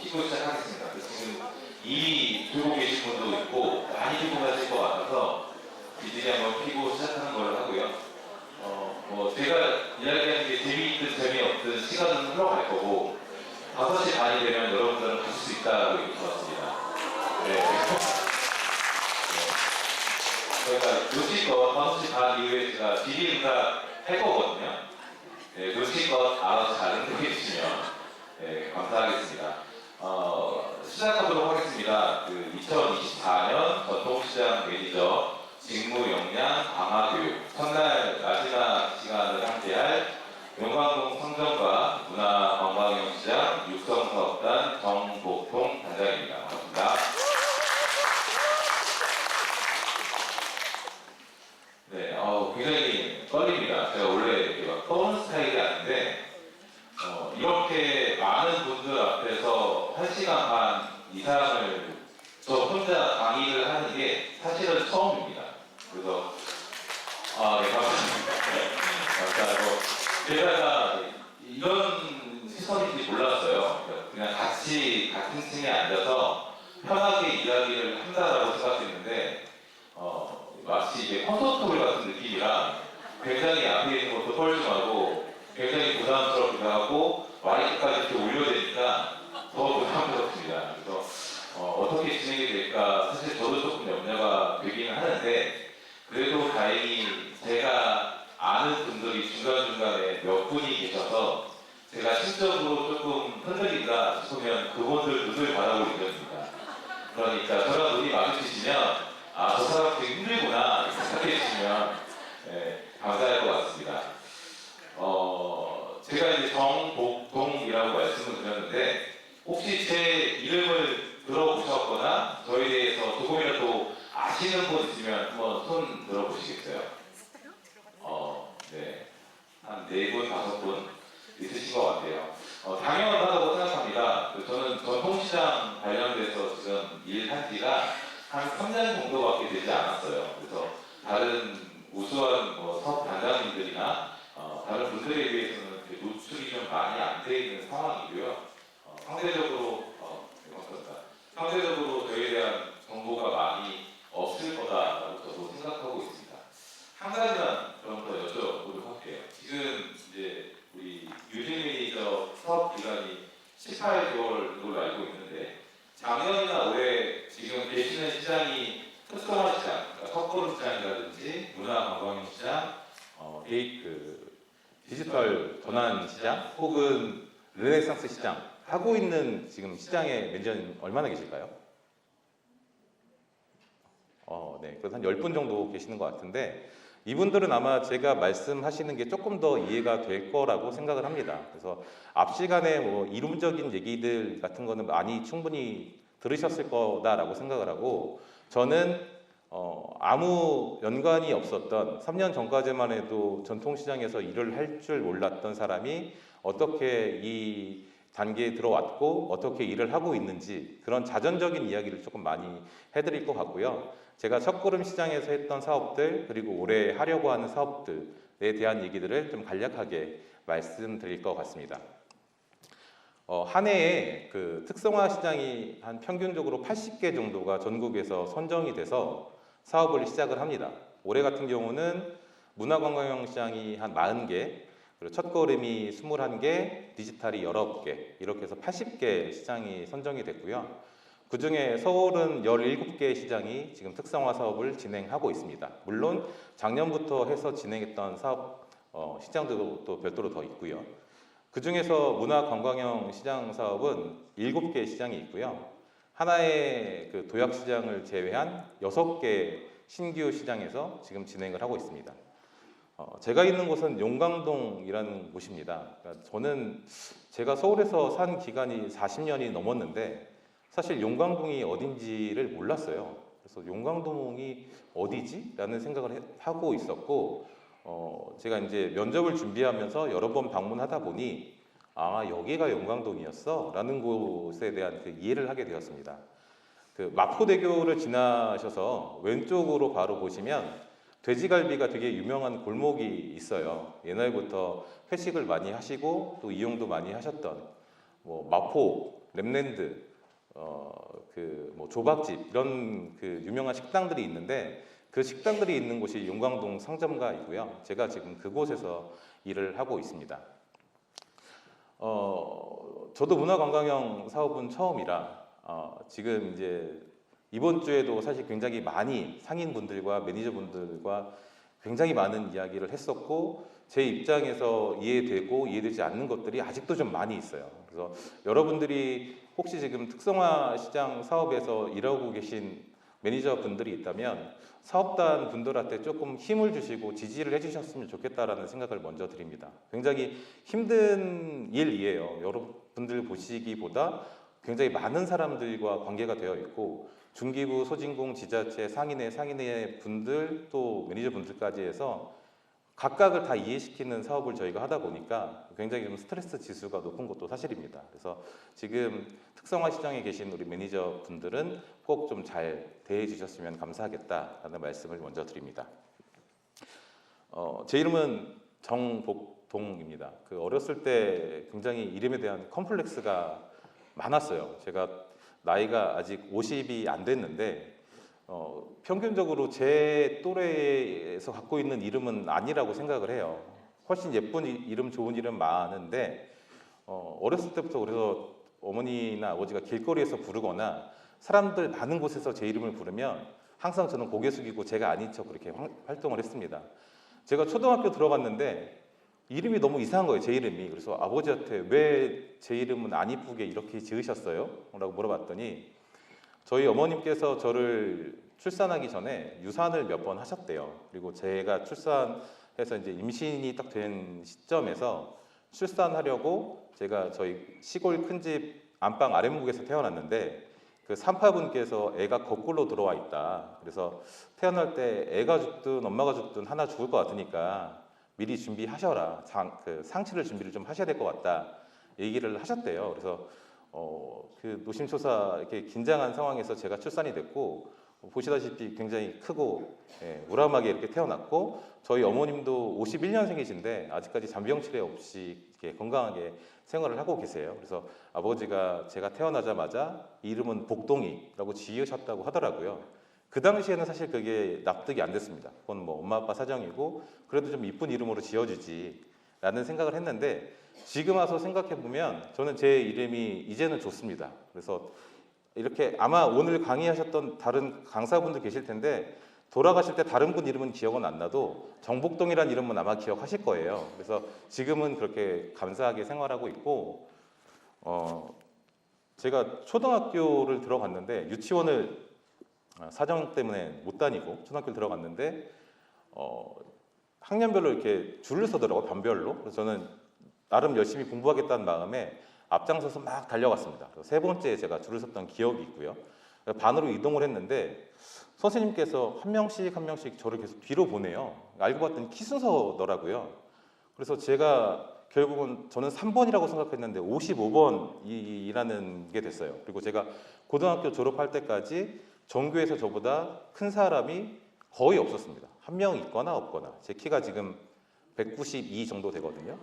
피고 시작하겠습니다. 지금 이미 들고 계신 분도 있고 많이 들고 가실 것 같아서 이들이 한번 피고 시작하는 걸로 하고요. 제가 이야기하는 게 재미있든 재미없든 시간은 흘러갈 거고 5시 반이 되면 여러분들은 가실 수 있다고 얘기 들었습니다. 네. 저희가 놓칠것 5시 반 이후에 제가 비리 인사 할 거거든요. 네, 놓칠것 알아서 잘 응대해 주시면 네, 감사하겠습니다. 시작하도록 하겠습니다. 2024년 전통시장 매니저 직무 역량 강화 교육 첫날 마지막 시간을 함께할 용광동 상점과 문화관광시장 육성사업단 정복통 단장입니다. 반갑습니다. 네, 굉장히 떨립니다. 제가 원래 이렇게 막 떠는 스타일이 아닌데 이렇게 많은 분들 앞에서 1시간 반 이상을 저 혼자 강의를 하는 게 사실은 처음입니다. 그래서 네, 감사합니다. 감사하고 제가 이런 시선인지 몰랐어요. 그냥 같이 같은 층에 앉아서 편하게 이야기를 한다라고 생각했는데 마치 이제 콘서트홀 같은 느낌이라 굉장히 앞에 있는 것도 뻘쭘하고 굉장히 부담스럽기도 하고 마이크까지 이렇게 올려야 되니까 더 부담스럽습니다. 그래서 어떻게 진행이 될까 사실 저도 조금 염려가 되기는 하는데 그래도 다행히 제가 아는 분들이 중간중간에 몇 분이 계셔서 제가 심적으로 조금 흔들린다 싶으면 그분들 눈을 바라볼 예정입니다. 그러니까 저랑 눈이 마주치시면 저 사람 되게 힘들구나 이렇게 생각해 주시면 네, 감사할 것 같습니다. 제가 이제 정복동이라고 말씀을 드렸는데 혹시 제 이름을 들어보셨거나 저에 대해서 조금이라도 아시는 분 있으면 한번 손 들어보시겠어요? 네. 한 4분, 5분 있으신 것 같아요. 당연하다고 생각합니다. 저는 전통시장 관련돼서 지금 일한 지가 한 3년 정도밖에 되지 않았어요. 그래서 다른 우수한 사업 단장님들이나 다른 분들에 비해서는 노출이 좀 많이 안 돼 있는 상황이고요. 상대적으로 상대적으로 저에 대한 정보가 많이 없을 거다라고 저도 생각하고 있습니다. 한 가지만 그럼 더 여쭤보도록 할게요. 지금 이제 우리 유진 매니저 사업 기간이 18개월인 걸로 알고 있는데 작년이나 올해 지금 계시는 시장이 특성화 시장, 그러니까 석고름 시장이라든지 문화관광시장, 디지털 전환 시장 혹은 르네상스 시장 하고 있는 지금 시장의 매니저님 얼마나 계실까요? 네, 그래서 한 10분 정도 계시는 것 같은데 이분들은 아마 제가 말씀하시는 게 조금 더 이해가 될 거라고 생각을 합니다. 그래서 앞 시간에 이론적인 얘기들 같은 거는 많이 충분히 들으셨을 거다라고 생각을 하고 저는 아무 연관이 없었던 3년 전까지만 해도 전통시장에서 일을 할 줄 몰랐던 사람이 어떻게 이 단계에 들어왔고 어떻게 일을 하고 있는지 그런 자전적인 이야기를 조금 많이 해드릴 것 같고요. 제가 첫걸음 시장에서 했던 사업들 그리고 올해 하려고 하는 사업들에 대한 얘기들을 좀 간략하게 말씀드릴 것 같습니다. 한 해에 특성화 시장이 한 평균적으로 80개 정도가 전국에서 선정이 돼서 사업을 시작을 합니다. 올해 같은 경우는 문화관광형 시장이 한 40개, 그리고 첫걸음이 21개, 디지털이 19개 이렇게 해서 80개 시장이 선정이 됐고요. 그 중에 서울은 17개 시장이 지금 특성화 사업을 진행하고 있습니다. 물론 작년부터 해서 진행했던 사업 시장들도 또 별도로 더 있고요. 그 중에서 문화관광형 시장 사업은 7개 시장이 있고요. 하나의 도약 시장을 제외한 6개 신규 시장에서 지금 진행을 하고 있습니다. 제가 있는 곳은 용광동이라는 곳입니다. 그러니까 저는 제가 서울에서 산 기간이 40년이 넘었는데 사실 용광동이 어딘지를 몰랐어요. 그래서 용광동이 어디지? 라는 생각을 하고 있었고 제가 이제 면접을 준비하면서 여러 번 방문하다 보니 여기가 용광동이었어 라는 곳에 대한 이해를 하게 되었습니다. 마포대교를 지나셔서 왼쪽으로 바로 보시면 돼지갈비가 되게 유명한 골목이 있어요. 옛날부터 회식을 많이 하시고 또 이용도 많이 하셨던 뭐 마포, 랩랜드, 그 뭐 조밥집 이런 그 유명한 식당들이 있는데 그 식당들이 있는 곳이 용광동 상점가이고요. 제가 지금 그곳에서 일을 하고 있습니다. 저도 문화관광형 사업은 처음이라 지금 이제 이번 주에도 사실 굉장히 많이 상인분들과 매니저분들과 굉장히 많은 이야기를 했었고 제 입장에서 이해되고 이해되지 않는 것들이 아직도 좀 많이 있어요. 그래서 여러분들이 혹시 지금 특성화 시장 사업에서 일하고 계신 매니저분들이 있다면 사업단 분들한테 조금 힘을 주시고 지지를 해주셨으면 좋겠다라는 생각을 먼저 드립니다. 굉장히 힘든 일이에요. 여러분들 보시기보다 굉장히 많은 사람들과 관계가 되어 있고 중기부, 소진공, 지자체, 상인회 분들 또 매니저분들까지 해서 각각을 다 이해시키는 사업을 저희가 하다 보니까 굉장히 좀 스트레스 지수가 높은 것도 사실입니다. 그래서 지금 특성화 시장에 계신 우리 매니저분들은 꼭 좀 잘 대해 주셨으면 감사하겠다라는 말씀을 먼저 드립니다. 제 이름은 정복동입니다. 그 어렸을 때 굉장히 이름에 대한 컴플렉스가 많았어요. 제가 나이가 아직 50이 안 됐는데 평균적으로 제 또래에서 갖고 있는 이름은 아니라고 생각을 해요. 훨씬 예쁜 이름, 좋은 이름 많은데 어렸을 때부터 그래서 어머니나 아버지가 길거리에서 부르거나 사람들 많은 곳에서 제 이름을 부르면 항상 저는 고개 숙이고 제가 아닌 척 그렇게 활동을 했습니다. 제가 초등학교 들어갔는데 이름이 너무 이상한 거예요, 제 이름이. 그래서 아버지한테 왜 제 이름은 안 이쁘게 이렇게 지으셨어요? 라고 물어봤더니 저희 어머님께서 저를 출산하기 전에 유산을 몇 번 하셨대요. 그리고 제가 출산해서 이제 임신이 딱 된 시점에서 출산하려고 제가 저희 시골 큰 집 안방 아랫목에서 태어났는데 그 산파분께서 애가 거꾸로 들어와 있다. 그래서 태어날 때 애가 죽든 엄마가 죽든 하나 죽을 것 같으니까 미리 준비하셔라. 그 상치를 준비를 좀 하셔야 될 것 같다. 얘기를 하셨대요. 그래서 그 노심초사 이렇게 긴장한 상황에서 제가 출산이 됐고 보시다시피 굉장히 크고 우람하게 이렇게 태어났고 저희 어머님도 51년생이신데 아직까지 잔병 치레 없이 이렇게 건강하게 생활을 하고 계세요. 그래서 아버지가 제가 태어나자마자 이름은 복동이라고 지으셨다고 하더라고요. 그 당시에는 사실 그게 납득이 안 됐습니다. 그건 뭐 엄마 아빠 사정이고 그래도 좀 이쁜 이름으로 지어주지 라는 생각을 했는데 지금 와서 생각해 보면 저는 제 이름이 이제는 좋습니다. 그래서 이렇게 아마 오늘 강의하셨던 다른 강사분들 계실 텐데 돌아가실 때 다른 분 이름은 기억은 안 나도 정복동이라는 이름은 아마 기억하실 거예요. 그래서 지금은 그렇게 감사하게 생활하고 있고 제가 초등학교를 들어갔는데 유치원을 사정 때문에 못 다니고 초등학교를 들어갔는데 학년별로 이렇게 줄을 서더라고요. 반별로. 그래서 저는 나름 열심히 공부하겠다는 마음에 앞장서서 막 달려갔습니다. 세 번째에 제가 줄을 섰던 기억이 있고요. 반으로 이동을 했는데 선생님께서 한 명씩 한 명씩 저를 계속 뒤로 보내요. 알고 봤더니 키 순서더라고요. 그래서 제가 결국은 저는 3번이라고 생각했는데 55번이라는 게 됐어요. 그리고 제가 고등학교 졸업할 때까지 전교에서 저보다 큰 사람이 거의 없었습니다. 한 명 있거나 없거나. 제 키가 지금 192 정도 되거든요.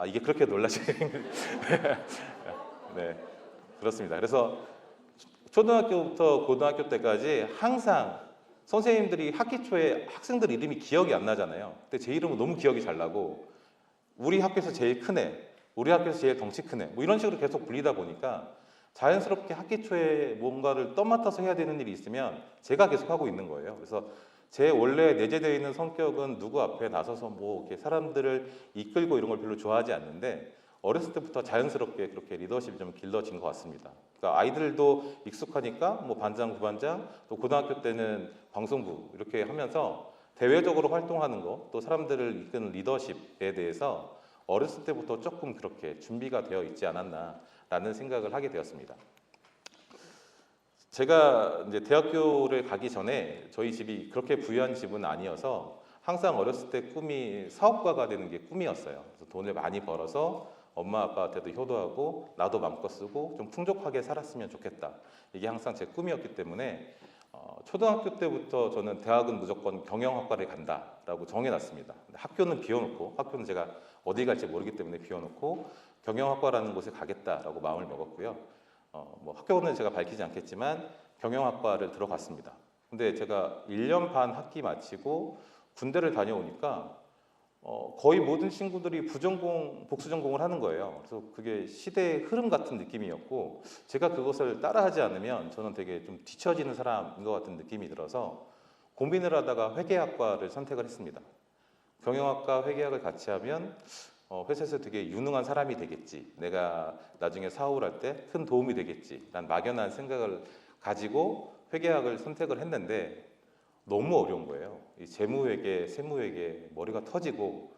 이게 그렇게 놀라시는 네, 그렇습니다. 그래서 초등학교부터 고등학교 때까지 항상 선생님들이 학기 초에 학생들 이름이 기억이 안 나잖아요. 근데 제 이름은 너무 기억이 잘 나고 우리 학교에서 제일 큰 애, 우리 학교에서 제일 덩치 큰 애, 뭐 이런 식으로 계속 불리다 보니까 자연스럽게 학기 초에 뭔가를 떠맡아서 해야 되는 일이 있으면 제가 계속 하고 있는 거예요. 그래서 제 원래 내재되어 있는 성격은 누구 앞에 나서서 뭐 이렇게 사람들을 이끌고 이런 걸 별로 좋아하지 않는데 어렸을 때부터 자연스럽게 그렇게 리더십이 좀 길러진 것 같습니다. 그러니까 아이들도 익숙하니까 뭐 반장, 부반장, 또 고등학교 때는 방송부 이렇게 하면서 대외적으로 활동하는 거, 또 사람들을 이끄는 리더십에 대해서 어렸을 때부터 조금 그렇게 준비가 되어 있지 않았나라는 생각을 하게 되었습니다. 제가 이제 대학교를 가기 전에 저희 집이 그렇게 부유한 집은 아니어서 항상 어렸을 때 꿈이 사업가가 되는 게 꿈이었어요. 그래서 돈을 많이 벌어서 엄마 아빠한테도 효도하고 나도 마음껏 쓰고 좀 풍족하게 살았으면 좋겠다. 이게 항상 제 꿈이었기 때문에 초등학교 때부터 저는 대학은 무조건 경영학과를 간다라고 정해놨습니다. 학교는 비워놓고, 학교는 제가 어디 갈지 모르기 때문에 비워놓고 경영학과라는 곳에 가겠다라고 마음을 먹었고요. 뭐 학교는 제가 밝히지 않겠지만 경영학과를 들어갔습니다. 근데 제가 1년 반 학기 마치고 군대를 다녀오니까 거의 모든 친구들이 부전공, 복수전공을 하는 거예요. 그래서 그게 시대의 흐름 같은 느낌이었고 제가 그것을 따라하지 않으면 저는 되게 좀 뒤처지는 사람인 것 같은 느낌이 들어서 고민을 하다가 회계학과를 선택을 했습니다. 경영학과 회계학을 같이 하면 회사에서 되게 유능한 사람이 되겠지. 내가 나중에 사업을 할 때 큰 도움이 되겠지. 난 막연한 생각을 가지고 회계학을 선택을 했는데 너무 어려운 거예요. 이 재무회계, 세무회계 머리가 터지고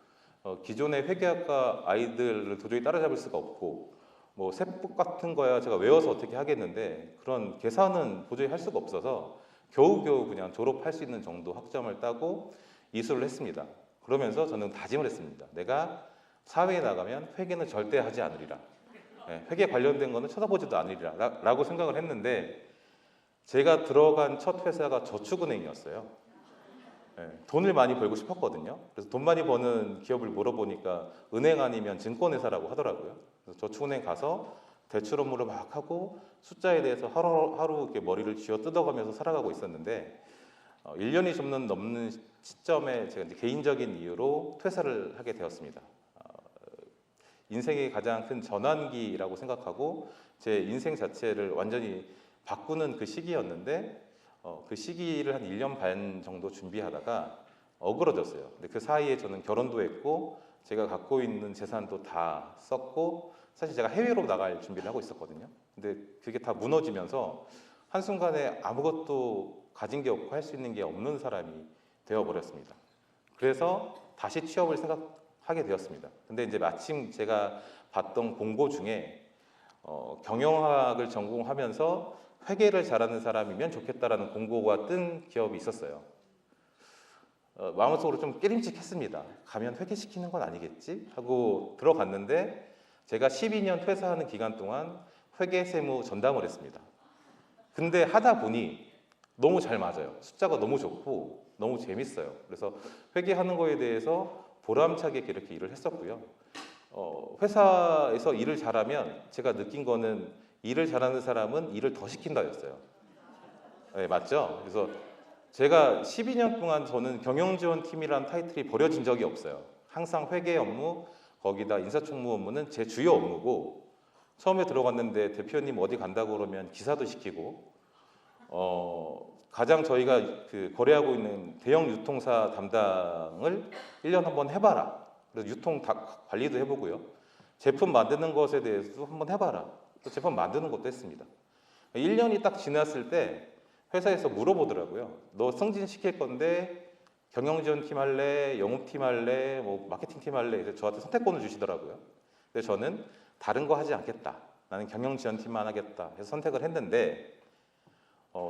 기존의 회계학과 아이들을 도저히 따라잡을 수가 없고 뭐 세법 같은 거야 제가 외워서 어떻게 하겠는데 그런 계산은 도저히 할 수가 없어서 겨우겨우 그냥 졸업할 수 있는 정도 학점을 따고 이수를 했습니다. 그러면서 저는 다짐을 했습니다. 내가 사회에 나가면 회계는 절대 하지 않으리라. 회계 관련된 거는 쳐다보지도 않으리라 라고 생각을 했는데 제가 들어간 첫 회사가 저축은행이었어요. 돈을 많이 벌고 싶었거든요. 그래서 돈 많이 버는 기업을 물어보니까 은행 아니면 증권회사라고 하더라고요. 그래서 저축은행 가서 대출 업무를 막 하고 숫자에 대해서 하루하루 이렇게 머리를 쥐어 뜯어가면서 살아가고 있었는데 1년이 좀 넘는 시점에 제가 이제 개인적인 이유로 퇴사를 하게 되었습니다. 인생의 가장 큰 전환기라고 생각하고 제 인생 자체를 완전히 바꾸는 그 시기였는데 그 시기를 한 1년 반 정도 준비하다가 어그러졌어요. 근데 그 사이에 저는 결혼도 했고 제가 갖고 있는 재산도 다 썼고 사실 제가 해외로 나갈 준비를 하고 있었거든요. 근데 그게 다 무너지면서 한순간에 아무것도 가진 게 없고 할 수 있는 게 없는 사람이 되어버렸습니다. 그래서 다시 취업을 생각하게 되었습니다. 근데 이제 마침 제가 봤던 공고 중에 경영학을 전공하면서 회계를 잘하는 사람이면 좋겠다라는 공고가 뜬 기업이 있었어요. 마음속으로 좀 깨림칙했습니다. 가면 회계시키는 건 아니겠지? 하고 들어갔는데 제가 12년 퇴사하는 기간 동안 회계세무 전담을 했습니다. 근데 하다 보니 너무 잘 맞아요. 숫자가 너무 좋고 너무 재밌어요. 그래서 회계하는 거에 대해서 보람차게 이렇게 일을 했었고요. 회사에서 일을 잘하면 제가 느낀 거는 일을 잘하는 사람은 일을 더 시킨다였어요. 네, 맞죠? 그래서 제가 12년 동안 저는 경영지원팀이라는 타이틀이 버려진 적이 없어요. 항상 회계 업무, 거기다 인사총무 업무는 제 주요 업무고 처음에 들어갔는데 대표님 어디 간다고 그러면 기사도 시키고 가장 저희가 그 거래하고 있는 대형 유통사 담당을 1년 한번 해봐라. 그래서 유통 관리도 해보고요. 제품 만드는 것에 대해서도 한번 해봐라. 또 제품 만드는 것도 했습니다. 1년이 딱 지났을 때 회사에서 물어보더라고요. 너 승진시킬 건데 경영지원팀 할래? 영업팀 할래? 뭐 마케팅팀 할래? 그래서 저한테 선택권을 주시더라고요. 근데 저는 다른 거 하지 않겠다. 나는 경영지원팀만 하겠다. 해서 선택을 했는데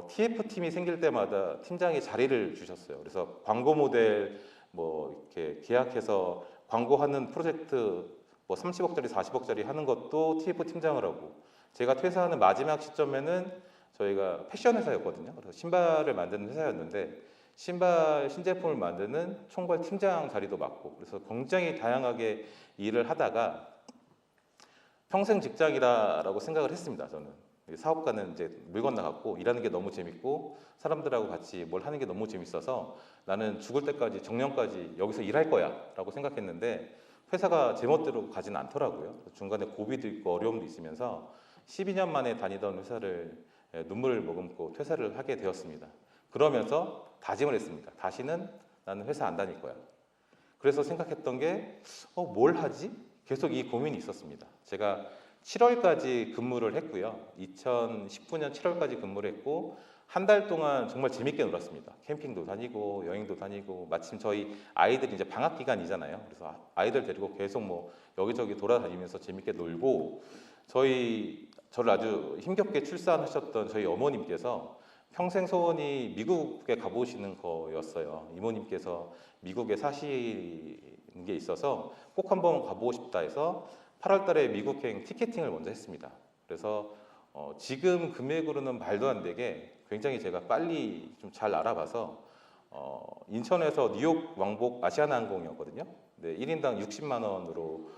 TF팀이 생길 때마다 팀장이 자리를 주셨어요. 그래서 광고 모델 뭐 이렇게 계약해서 광고하는 프로젝트 뭐 30억짜리, 40억짜리 하는 것도 TF 팀장을 하고 제가 퇴사하는 마지막 시점에는 저희가 패션 회사였거든요. 그래서 신발을 만드는 회사였는데 신발 신제품을 만드는 총괄 팀장 자리도 맡고 그래서 굉장히 다양하게 일을 하다가 평생 직장이다라고 생각을 했습니다. 저는 사업가는 이제 물 건너갔고 일하는 게 너무 재밌고 사람들하고 같이 뭘 하는 게 너무 재밌어서 나는 죽을 때까지 정년까지 여기서 일할 거야라고 생각했는데 회사가 제멋대로 가진 않더라고요. 중간에 고비도 있고 어려움도 있으면서 12년 만에 다니던 회사를 눈물을 머금고 퇴사를 하게 되었습니다. 그러면서 다짐을 했습니다. 다시는 나는 회사 안 다닐 거야. 그래서 생각했던 게 뭘 하지? 계속 이 고민이 있었습니다. 제가 7월까지 근무를 했고요. 2019년 7월까지 근무를 했고 한 달 동안 정말 재밌게 놀았습니다. 캠핑도 다니고 여행도 다니고 마침 저희 아이들이 이제 방학 기간이잖아요. 그래서 아이들 데리고 계속 뭐 여기저기 돌아다니면서 재밌게 놀고 저를 아주 힘겹게 출산하셨던 저희 어머님께서 평생 소원이 미국에 가보시는 거였어요. 이모님께서 미국에 사시는 게 있어서 꼭 한번 가보고 싶다 해서 8월 달에 미국행 티켓팅을 먼저 했습니다. 그래서 지금 금액으로는 말도 안 되게 굉장히 제가 빨리 좀 잘 알아봐서 인천에서 뉴욕 왕복 아시아나항공이었거든요. 네, 1인당 60만 원으로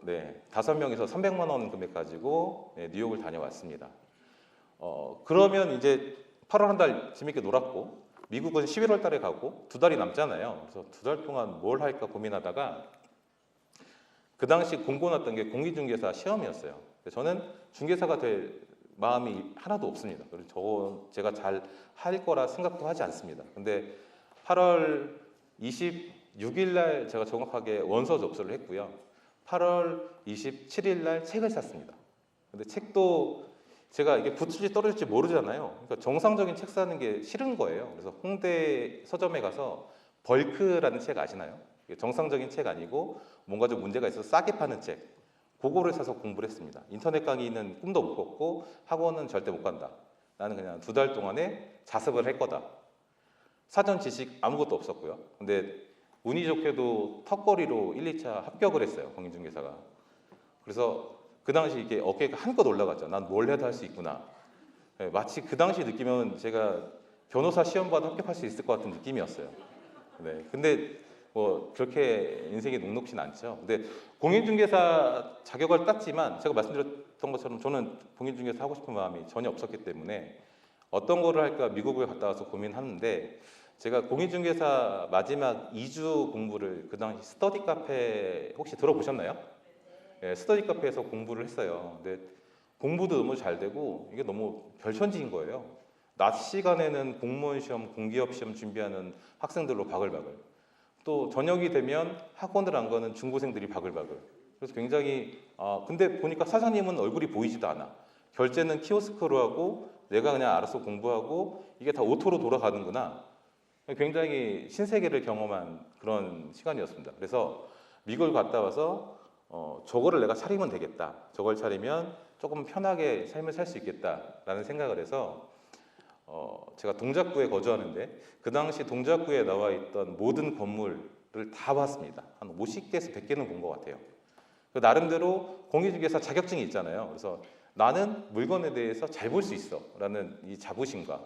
네, 5명이서 300만 원 금액 가지고 네, 뉴욕을 다녀왔습니다. 그러면 이제 8월 한 달 재밌게 놀았고 미국은 11월 달에 가고 2달이 남잖아요. 그래서 2달 동안 뭘 할까 고민하다가 그 당시 공고 났던 게 공기중개사 시험이었어요. 저는 중개사가 될 마음이 하나도 없습니다. 그리고 제가 잘 할 거라 생각도 하지 않습니다. 근데 8월 26일 날 제가 정확하게 원서 접수를 했고요. 8월 27일 날 책을 샀습니다. 근데 책도 제가 이게 붙을지 떨어질지 모르잖아요. 그러니까 정상적인 책 사는 게 싫은 거예요. 그래서 홍대 서점에 가서 벌크라는 책 아시나요? 이게 정상적인 책 아니고 뭔가 좀 문제가 있어서 싸게 파는 책. 그거를 사서 공부를 했습니다. 인터넷 강의는 꿈도 못 꿨고 학원은 절대 못 간다. 나는 그냥 2달 동안에 자습을 할 거다. 사전 지식 아무것도 없었고요. 근데 운이 좋게도 턱걸이로 1, 2차 합격을 했어요. 공인중개사가. 그래서 그 당시 이게 어깨가 한껏 올라갔죠. 난 뭘 해도 할 수 있구나. 네, 마치 그 당시 느끼면 제가 변호사 시험 봐도 합격할 수 있을 것 같은 느낌이었어요. 네, 근데 뭐 그렇게 인생이 녹록진 않죠. 근데 공인중개사 자격을 땄지만 제가 말씀드렸던 것처럼 저는 공인중개사 하고 싶은 마음이 전혀 없었기 때문에 어떤 거를 할까 미국을 갔다 와서 고민하는데 제가 공인중개사 마지막 2주 공부를 그 당시 스터디 카페 혹시 들어보셨나요? 네, 스터디 카페에서 공부를 했어요. 근데 공부도 너무 잘 되고 이게 너무 별천지인 거예요. 낮 시간에는 공무원 시험, 공기업 시험 준비하는 학생들로 바글바글. 또 저녁이 되면 학원을 안 가는 중고생들이 바글바글. 그래서 굉장히 근데 보니까 사장님은 얼굴이 보이지도 않아. 결제는 키오스크로 하고 내가 그냥 알아서 공부하고 이게 다 오토로 돌아가는구나. 굉장히 신세계를 경험한 그런 시간이었습니다. 그래서 미국을 갔다 와서 저거를 내가 차리면 되겠다. 저걸 차리면 조금 편하게 삶을 살 수 있겠다라는 생각을 해서 제가 동작구에 거주하는데 그 당시 동작구에 나와 있던 모든 건물을 다 봤습니다. 한 50개에서 100개는 본 것 같아요. 나름대로 공인중개사 자격증이 있잖아요. 그래서 나는 물건에 대해서 잘 볼 수 있어 라는 이 자부심과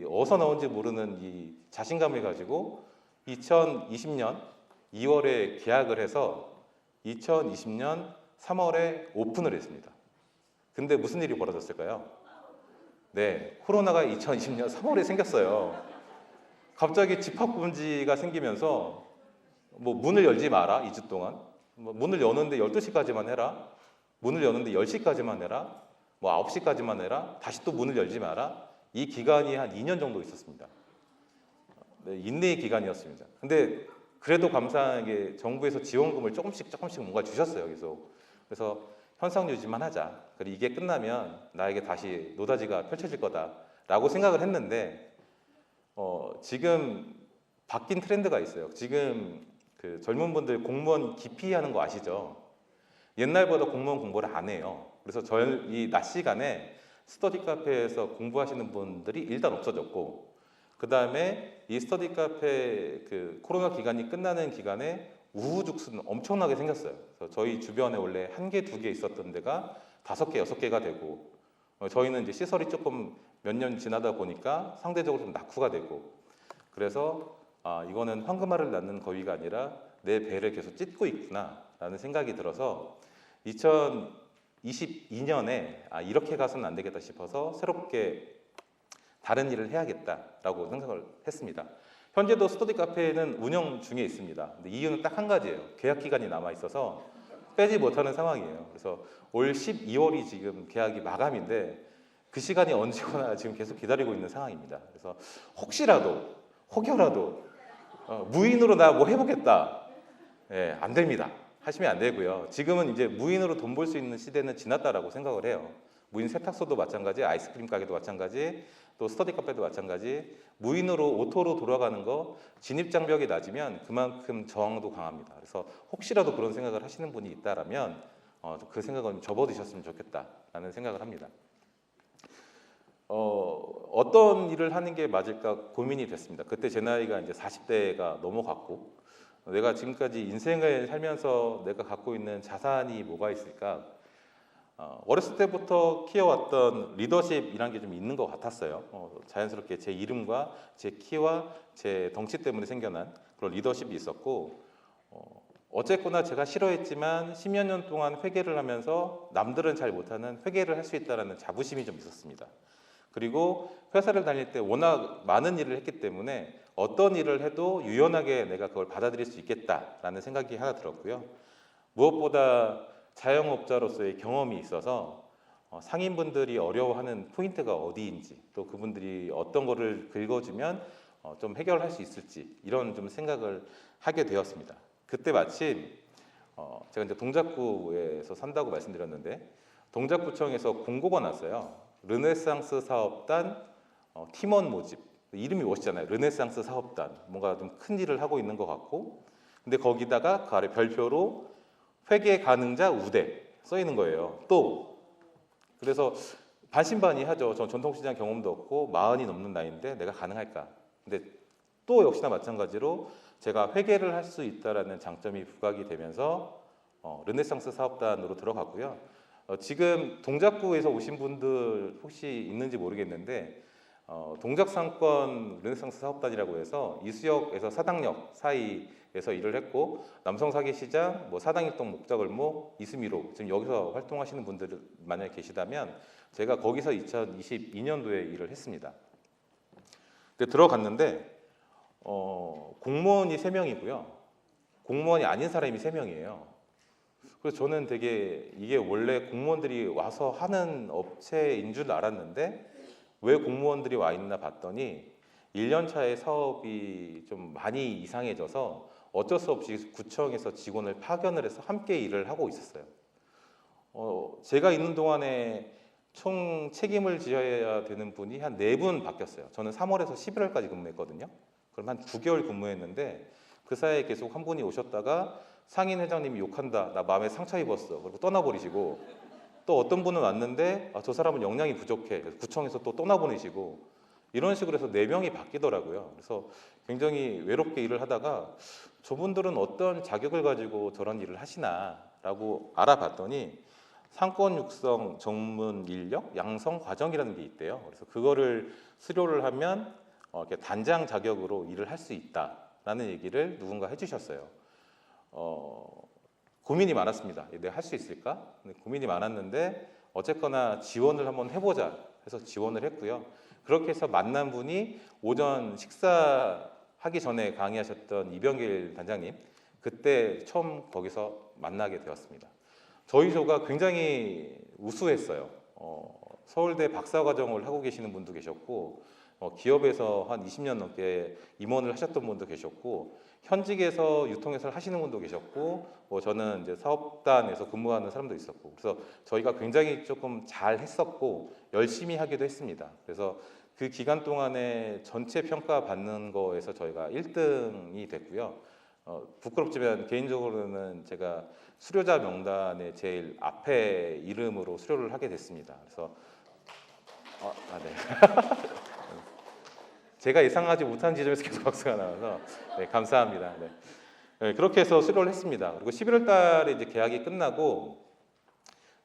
어디서 나온지 모르는 이 자신감을 가지고 2020년 2월에 계약을 해서 2020년 3월에 오픈을 했습니다. 근데 무슨 일이 벌어졌을까요? 네, 코로나가 2020년 3월에 생겼어요. 갑자기 집합금지가 생기면서 뭐 문을 열지 마라 2주 동안 뭐 문을 여는데 12시까지만 해라 문을 여는데 10시까지만 해라 뭐 9시까지만 해라 다시 또 문을 열지 마라 이 기간이 한 2년 정도 있었습니다. 네, 인내의 기간이었습니다. 근데 그래도 감사한 게 정부에서 지원금을 조금씩 뭔가 주셨어요. 그래서 현상 유지만 하자. 그리고 이게 끝나면 나에게 다시 노다지가 펼쳐질 거다라고 생각을 했는데 지금 바뀐 트렌드가 있어요. 지금 그 젊은 분들 공무원 기피하는 거 아시죠? 옛날보다 공무원 공부를 안 해요. 그래서 이 낮 시간에 스터디 카페에서 공부하시는 분들이 일단 없어졌고 그 다음에 이 스터디 카페 그 코로나 기간이 끝나는 기간에 우후죽순 엄청나게 생겼어요. 그래서 저희 주변에 원래 1개, 2개 있었던 데가 5개, 6개가 되고 저희는 이제 시설이 조금 몇 년 지나다 보니까 상대적으로 좀 낙후가 되고 그래서 이거는 황금알을 낳는 거위가 아니라 내 배를 계속 찢고 있구나라는 생각이 들어서 2022년에 이렇게 가서는 안 되겠다 싶어서 새롭게 다른 일을 해야겠다라고 생각을 했습니다. 현재도 스터디 카페는 운영 중에 있습니다. 근데 이유는 딱 한 가지예요. 계약 기간이 남아 있어서 빼지 못하는 상황이에요. 그래서 올 12월이 지금 계약이 마감인데 그 시간이 언제 오나 지금 계속 기다리고 있는 상황입니다. 그래서 혹여라도 무인으로 나 뭐 해보겠다. 예, 안 됩니다. 하시면 안 되고요. 지금은 이제 무인으로 돈 벌 수 있는 시대는 지났다라고 생각을 해요. 무인 세탁소도 마찬가지, 아이스크림 가게도 마찬가지, 또 스터디 카페도 마찬가지. 무인으로 오토로 돌아가는 거 진입 장벽이 낮으면 그만큼 저항도 강합니다. 그래서 혹시라도 그런 생각을 하시는 분이 있다라면 그 생각은 접어드셨으면 좋겠다라는 생각을 합니다. 어떤 일을 하는 게 맞을까 고민이 됐습니다. 그때 제 나이가 이제 40대가 넘어갔고 내가 지금까지 인생을 살면서 내가 갖고 있는 자산이 뭐가 있을까? 어렸을 때부터 키워왔던 리더십이라는 게 좀 있는 것 같았어요. 자연스럽게 제 이름과 제 키와 제 덩치 때문에 생겨난 그런 리더십이 있었고, 어쨌거나 제가 싫어했지만 10여 년 동안 회계를 하면서 남들은 잘 못하는 회계를 할 수 있다는 자부심이 좀 있었습니다. 그리고 회사를 다닐 때 워낙 많은 일을 했기 때문에 어떤 일을 해도 유연하게 내가 그걸 받아들일 수 있겠다라는 생각이 하나 들었고요. 무엇보다 자영업자로서의 경험이 있어서 상인분들이 어려워하는 포인트가 어디인지, 또 그분들이 어떤 거를 긁어주면 좀 해결할 수 있을지, 이런 좀 생각을 하게 되었습니다. 그때 마침 제가 이제 동작구에서 산다고 말씀드렸는데, 동작구청에서 공고가 났어요. 르네상스 사업단 팀원 모집. 이름이 멋있잖아요. 르네상스 사업단. 뭔가 좀 큰 일을 하고 있는 것 같고, 근데 거기다가 그 아래 별표로 회계 가능자 우대 써 있는 거예요. 또 그래서 반신반의하죠. 전 전통시장 경험도 없고 40이 넘는 나이인데 내가 가능할까? 근데 또 역시나 마찬가지로 제가 회계를 할 수 있다라는 장점이 부각이 되면서 르네상스 사업단으로 들어갔고요. 지금 동작구에서 오신 분들 혹시 있는지 모르겠는데, 동작상권 르네상스 사업단이라고 해서 이수역에서 사당역 사이에서 일을 했고, 남성사계시장, 사당일동 목자골목, 이수미로 지금 여기서 활동하시는 분들 만약에 계시다면 제가 거기서 2022년도에 일을 했습니다. 근데 들어갔는데 공무원이 3명이고요. 공무원이 아닌 사람이 3명이에요. 그래서 저는 되게 이게 원래 공무원들이 와서 하는 업체인 줄 알았는데 왜 공무원들이 와 있나 봤더니 1년 차에 사업이 좀 많이 이상해져서 어쩔 수 없이 구청에서 직원을 파견을 해서 함께 일을 하고 있었어요. 제가 있는 동안에 총 책임을 지어야 되는 분이 한 4분 바뀌었어요. 저는 3월에서 11월까지 근무했거든요. 그럼 한 9개월 근무했는데 그 사이에 계속 한 분이 오셨다가 상인 회장님이 욕한다, 나 마음에 상처 입었어, 그리고 떠나버리시고, 또 어떤 분은 왔는데 저 사람은 역량이 부족해, 그래서 구청에서 또 떠나보내시고, 이런 식으로 해서 4명이 바뀌더라고요. 그래서 굉장히 외롭게 일을 하다가 저분들은 어떤 자격을 가지고 저런 일을 하시나라고 알아봤더니 상권 육성 전문 인력 양성 과정이라는 게 있대요. 그래서 그거를 수료를 하면 이렇게 단장 자격으로 일을 할 수 있다라는 얘기를 누군가 해주셨어요. 고민이 많았습니다. 내가 할 수 있을까? 고민이 많았는데 어쨌거나 지원을 한번 해보자 해서 지원을 했고요. 그렇게 해서 만난 분이 오전 식사하기 전에 강의하셨던 이병길 단장님, 그때 처음 거기서 만나게 되었습니다. 저희 조가 굉장히 우수했어요. 서울대 박사과정을 하고 계시는 분도 계셨고, 기업에서 한 20년 넘게 임원을 하셨던 분도 계셨고, 현직에서 유통회사를 하시는 분도 계셨고, 저는 이제 사업단에서 근무하는 사람도 있었고, 그래서 저희가 굉장히 조금 잘 했었고 열심히 하기도 했습니다. 그래서 그 기간 동안에 전체 평가 받는 거에서 저희가 1등이 됐고요. 부끄럽지만 개인적으로는 제가 수료자 명단에 제일 앞에 이름으로 수료를 하게 됐습니다. 그래서 네. 제가 예상하지 못한 지점에서 계속 박수가 나와서 네, 감사합니다. 네. 네, 그렇게 해서 수료를 했습니다. 그리고 11월 달에 이제 계약이 끝나고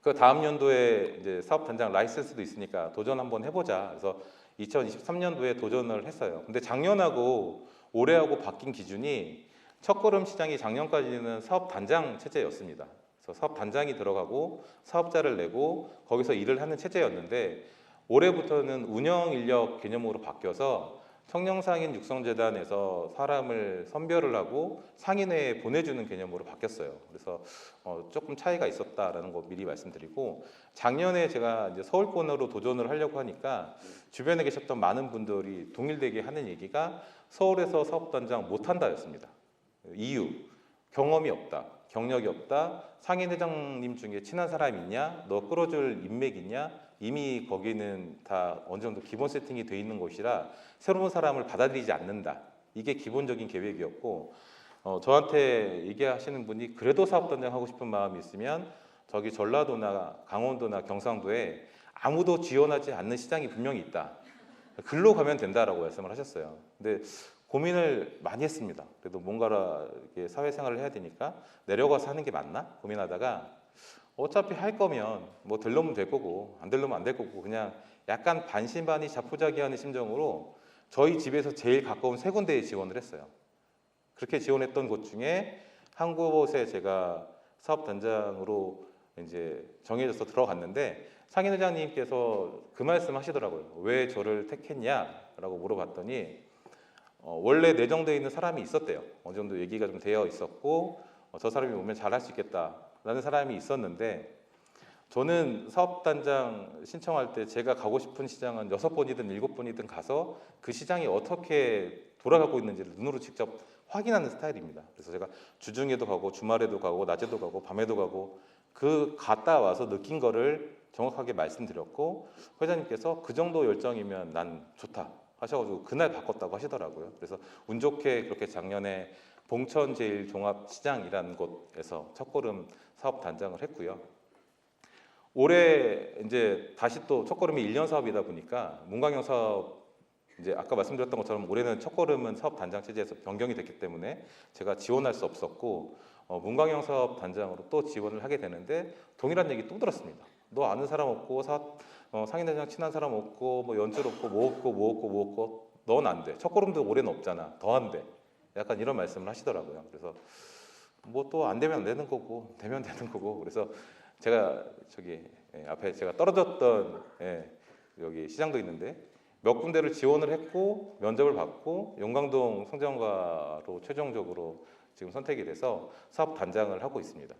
그 다음 연도에 이제 사업 단장 라이센스도 있으니까 도전 한번 해보자. 그래서 2023년도에 도전을 했어요. 근데 작년하고 올해하고 바뀐 기준이 첫걸음 시장이 작년까지는 사업 단장 체제였습니다. 그래서 사업 단장이 들어가고 사업자를 내고 거기서 일을 하는 체제였는데 올해부터는 운영 인력 개념으로 바뀌어서 청년상인 육성재단에서 사람을 선별을 하고 상인회에 보내주는 개념으로 바뀌었어요. 그래서 조금 차이가 있었다라는 거 미리 말씀드리고, 작년에 제가 이제 서울권으로 도전을 하려고 하니까 주변에 계셨던 많은 분들이 동일되게 하는 얘기가 서울에서 사업단장 못한다였습니다. 이유, 경험이 없다, 경력이 없다, 상인 회장님 중에 친한 사람 있냐, 너 끌어줄 인맥 있냐, 이미 거기는 다 어느 정도 기본 세팅이 돼 있는 곳이라 새로운 사람을 받아들이지 않는다. 이게 기본적인 계획이었고, 저한테 얘기하시는 분이 그래도 사업단장 하고 싶은 마음이 있으면 저기 전라도나 강원도나 경상도에 아무도 지원하지 않는 시장이 분명히 있다. 글로 가면 된다라고 말씀을 하셨어요. 근데 고민을 많이 했습니다. 그래도 뭔가를 이렇게 사회생활을 해야 되니까 내려가서 하는 게 맞나 고민하다가 어차피 할 거면 뭐 되려면 될 거고 안 되려면 안 될 거고 그냥 약간 반신반의 자포자기하는 심정으로 저희 집에서 제일 가까운 세 군데에 지원을 했어요. 그렇게 지원했던 곳 중에 한 곳에 제가 사업단장으로 이제 정해져서 들어갔는데 상인회장님께서 그 말씀 하시더라고요. 왜 저를 택했냐라고 물어봤더니 원래 내정되어 있는 사람이 있었대요. 어느 정도 얘기가 좀 되어 있었고 저 사람이 오면 잘할 수 있겠다라는 사람이 있었는데 저는 사업단장 신청할 때 제가 가고 싶은 시장은 6번이든 7번이든 가서 그 시장이 어떻게 돌아가고 있는지를 눈으로 직접 확인하는 스타일입니다. 그래서 제가 주중에도 가고 주말에도 가고 낮에도 가고 밤에도 가고 그 갔다 와서 느낀 거를 정확하게 말씀드렸고 회장님께서 그 정도 열정이면 난 좋다 하셔가지고 그날 바꿨다고 하시더라고요. 그래서 운 좋게 그렇게 작년에 봉천제일종합시장이라는 곳에서 첫걸음 사업단장을 했고요. 올해 이제 다시 또 첫걸음이 1년 사업이다 보니까 문광영 사업 이제 아까 말씀드렸던 것처럼 올해는 첫걸음은 사업단장 체제에서 변경이 됐기 때문에 제가 지원할 수 없었고 문광영 사업단장으로 또 지원을 하게 되는데 동일한 얘기 또 들었습니다. 너 아는 사람 없고 상인회장 친한 사람 없고 뭐 연줄 없고 뭐 없고 뭐 없고 뭐 없고 넌 안 돼. 첫걸음도 올해는 없잖아. 더 안 돼. 약간 이런 말씀을 하시더라고요. 그래서 뭐 또 안 되면 안 되는 거고 되면 되는 거고 그래서 제가 저기 앞에 제가 떨어졌던 여기 시장도 있는데 몇 군데를 지원을 했고 면접을 받고 용광동 성정가로 최종적으로 지금 선택이 돼서 사업 단장을 하고 있습니다.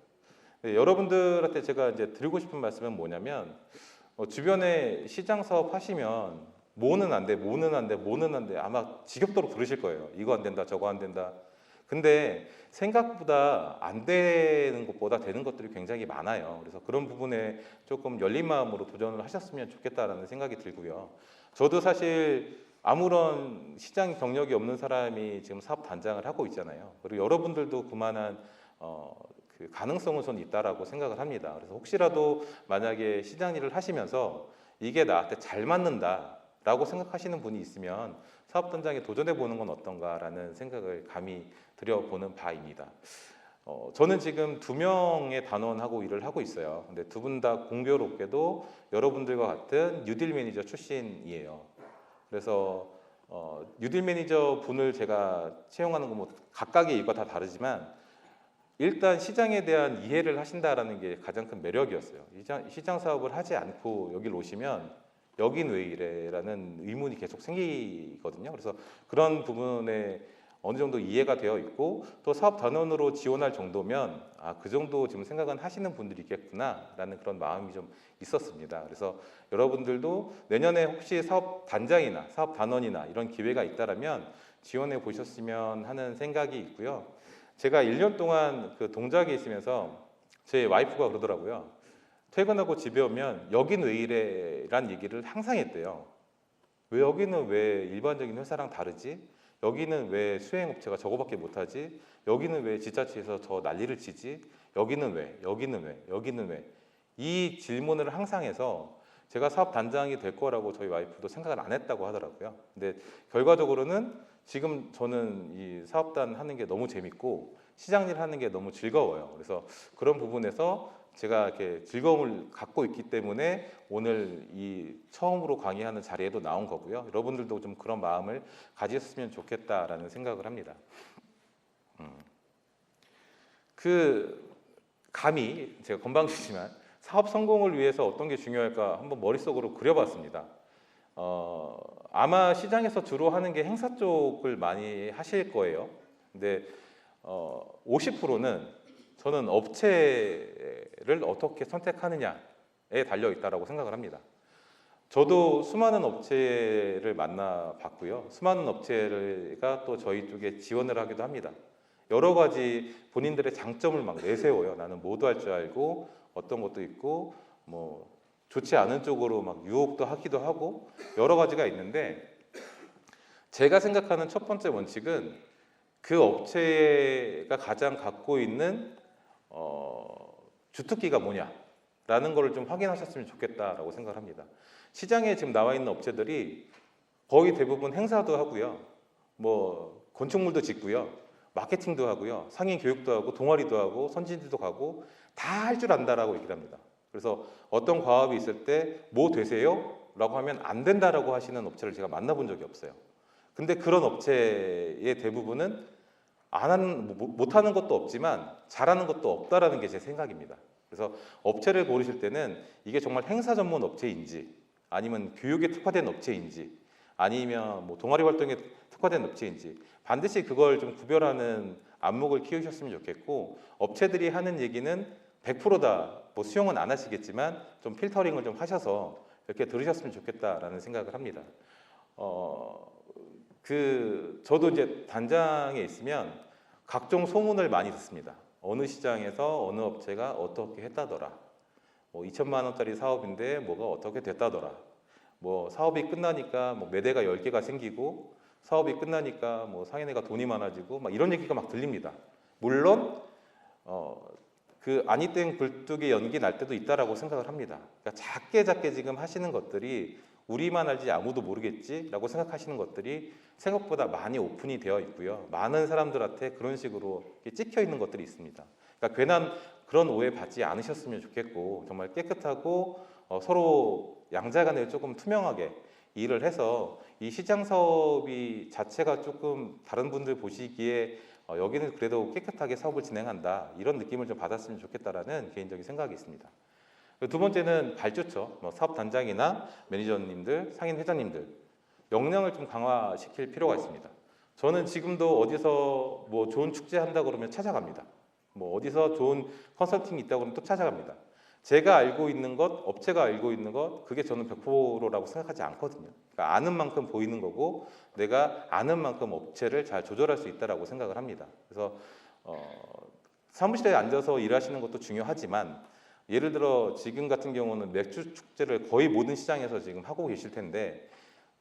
여러분들한테 제가 이제 드리고 싶은 말씀은 뭐냐면 주변에 시장 사업 하시면 뭐는 안 돼, 뭐는 안 돼, 뭐는 안 돼 아마 지겹도록 들으실 거예요. 이거 안 된다, 저거 안 된다. 근데 생각보다 안 되는 것보다 되는 것들이 굉장히 많아요. 그래서 그런 부분에 조금 열린 마음으로 도전을 하셨으면 좋겠다라는 생각이 들고요. 저도 사실 아무런 시장 경력이 없는 사람이 지금 사업 단장을 하고 있잖아요. 그리고 여러분들도 그만한 그 가능성은 저는 있다라고 생각을 합니다. 그래서 혹시라도 만약에 시장 일을 하시면서 이게 나한테 잘 맞는다라고 생각하시는 분이 있으면 사업단장에 도전해 보는 건 어떤가라는 생각을 감히 드려보는 바입니다. 저는 지금 2명의 단원하고 일을 하고 있어요. 근데 두 분 다 공교롭게도 여러분들과 같은 뉴딜 매니저 출신이에요. 그래서 뉴딜 매니저 분을 제가 채용하는 건 뭐 각각의 이유가 다 다르지만 일단 시장에 대한 이해를 하신다라는 게 가장 큰 매력이었어요. 시장 사업을 하지 않고 여기를 오시면 여긴 왜 이래라는 의문이 계속 생기거든요. 그래서 그런 부분에 어느 정도 이해가 되어 있고 또 사업 단원으로 지원할 정도면 그 정도 지금 생각은 하시는 분들이 있겠구나라는 그런 마음이 좀 있었습니다. 그래서 여러분들도 내년에 혹시 사업 단장이나 사업 단원이나 이런 기회가 있다라면 지원해 보셨으면 하는 생각이 있고요. 제가 1년 동안 그 동작에 있으면서 제 와이프가 그러더라고요. 퇴근하고 집에 오면 여긴 왜 이래란 얘기를 항상 했대요. 왜 여기는 왜 일반적인 회사랑 다르지? 여기는 왜 수행업체가 저거밖에 못하지? 여기는 왜 지자체에서 저 난리를 치지? 여기는 왜? 여기는 왜? 여기는 왜? 이 질문을 항상 해서 제가 사업 단장이 될 거라고 저희 와이프도 생각을 안 했다고 하더라고요. 근데 결과적으로는 지금 저는 이 사업단 하는 게 너무 재밌고 시장 일 하는 게 너무 즐거워요. 그래서 그런 부분에서 제가 이렇게 즐거움을 갖고 있기 때문에 오늘 이 처음으로 강의하는 자리에도 나온 거고요. 여러분들도 좀 그런 마음을 가지셨으면 좋겠다라는 생각을 합니다. 그 감히 제가 건방지지만 사업 성공을 위해서 어떤 게 중요할까 한번 머릿속으로 그려봤습니다. 아마 시장에서 주로 하는 게 행사 쪽을 많이 하실 거예요. 근데 50%는 저는 업체를 어떻게 선택하느냐에 달려 있다고 생각을 합니다. 저도 수많은 업체를 만나봤고요. 수많은 업체가 또 저희 쪽에 지원을 하기도 합니다. 여러 가지 본인들의 장점을 막 내세워요. 나는 모두 할 줄 알고 어떤 것도 있고 뭐 좋지 않은 쪽으로 막 유혹도 하기도 하고 여러 가지가 있는데 제가 생각하는 첫 번째 원칙은 그 업체가 가장 갖고 있는 주특기가 뭐냐라는 걸 좀 확인하셨으면 좋겠다라고 생각합니다. 시장에 지금 나와 있는 업체들이 거의 대부분 행사도 하고요, 뭐 건축물도 짓고요, 마케팅도 하고요, 상인 교육도 하고, 동아리도 하고, 선진들도 가고 다 할 줄 안다라고 얘기를 합니다. 그래서 어떤 과업이 있을 때 뭐 되세요? 라고 하면 안 된다라고 하시는 업체를 제가 만나본 적이 없어요. 근데 그런 업체의 대부분은 못하는 것도 없지만 잘하는 것도 없다라는 게 제 생각입니다. 그래서 업체를 고르실 때는 이게 정말 행사 전문 업체인지, 아니면 교육에 특화된 업체인지, 아니면 뭐 동아리 활동에 특화된 업체인지 반드시 그걸 좀 구별하는 안목을 키우셨으면 좋겠고, 업체들이 하는 얘기는 100%다 뭐 수용은 안 하시겠지만 좀 필터링을 좀 하셔서 이렇게 들으셨으면 좋겠다라는 생각을 합니다. 저도 이제 단장에 있으면 각종 소문을 많이 듣습니다. 어느 시장에서 어느 업체가 어떻게 했다더라. 뭐 2천만 원짜리 사업인데 뭐가 어떻게 됐다더라. 뭐 사업이 끝나니까 뭐 매대가 10개가 생기고, 사업이 끝나니까 뭐 상인회가 돈이 많아지고, 막 이런 얘기가 막 들립니다. 물론 그 아니 땡 굴뚝에 연기 날 때도 있다라고 생각을 합니다. 그러니까 작게 지금 하시는 것들이 우리만 알지 아무도 모르겠지라고 생각하시는 것들이 생각보다 많이 오픈이 되어 있고요. 많은 사람들한테 그런 식으로 찍혀 있는 것들이 있습니다. 그러니까 괜한 그런 오해 받지 않으셨으면 좋겠고, 정말 깨끗하고 서로 양자간에 조금 투명하게 일을 해서 이 시장 사업이 자체가 조금 다른 분들 보시기에 여기는 그래도 깨끗하게 사업을 진행한다, 이런 느낌을 좀 받았으면 좋겠다라는 개인적인 생각이 있습니다. 두 번째는 발주처, 사업 단장이나 매니저님들, 상인 회장님들 역량을 좀 강화시킬 필요가 있습니다. 저는 지금도 어디서 뭐 좋은 축제 한다 그러면 찾아갑니다. 뭐 어디서 좋은 컨설팅이 있다고 그러면 또 찾아갑니다. 제가 알고 있는 것, 업체가 알고 있는 것, 그게 저는 100%라고 생각하지 않거든요. 그러니까 아는 만큼 보이는 거고, 내가 아는 만큼 업체를 잘 조절할 수 있다라고 생각을 합니다. 그래서 사무실에 앉아서 일하시는 것도 중요하지만, 예를 들어 지금 같은 경우는 맥주 축제를 거의 모든 시장에서 지금 하고 계실 텐데,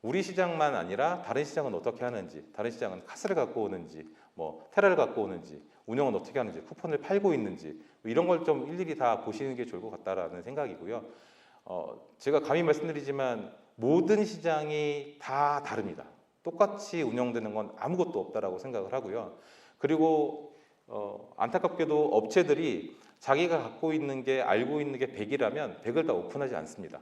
우리 시장만 아니라 다른 시장은 어떻게 하는지, 다른 시장은 카스를 갖고 오는지, 뭐 테라를 갖고 오는지, 운영은 어떻게 하는지, 쿠폰을 팔고 있는지, 이런 걸 좀 일일이 다 보시는 게 좋을 것 같다라는 생각이고요. 제가 감히 말씀드리지만 모든 시장이 다 다릅니다. 똑같이 운영되는 건 아무것도 없다라고 생각을 하고요. 그리고 안타깝게도 업체들이 자기가 갖고 있는 게, 알고 있는 게 100이라면 100을 다 오픈하지 않습니다.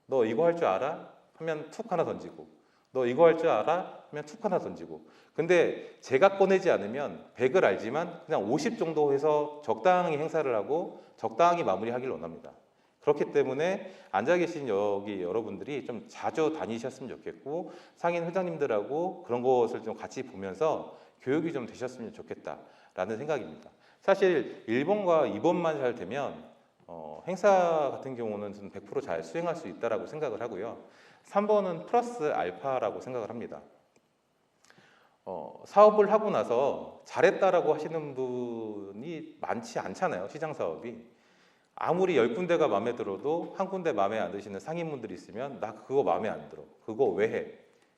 너 이거 할 줄 알아? 하면 툭 하나 던지고, 너 이거 할 줄 알아? 하면 툭 하나 던지고. 근데 제가 꺼내지 않으면 100을 알지만 그냥 50 정도 해서 적당히 행사를 하고 적당히 마무리하길 원합니다. 그렇기 때문에 앉아 계신 여기 여러분들이 좀 자주 다니셨으면 좋겠고, 상인 회장님들하고 그런 것을 좀 같이 보면서 교육이 좀 되셨으면 좋겠다라는 생각입니다. 사실 1번과 2번만 잘 되면 행사 같은 경우는 100% 잘 수행할 수 있다라고 생각을 하고요. 3번은 플러스 알파라고 생각을 합니다. 사업을 하고 나서 잘했다라고 하시는 분이 많지 않잖아요. 시장 사업이. 아무리 10군데가 마음에 들어도 한 군데 마음에 안 드시는 상인분들이 있으면 나 그거 마음에 안 들어. 그거 왜 해?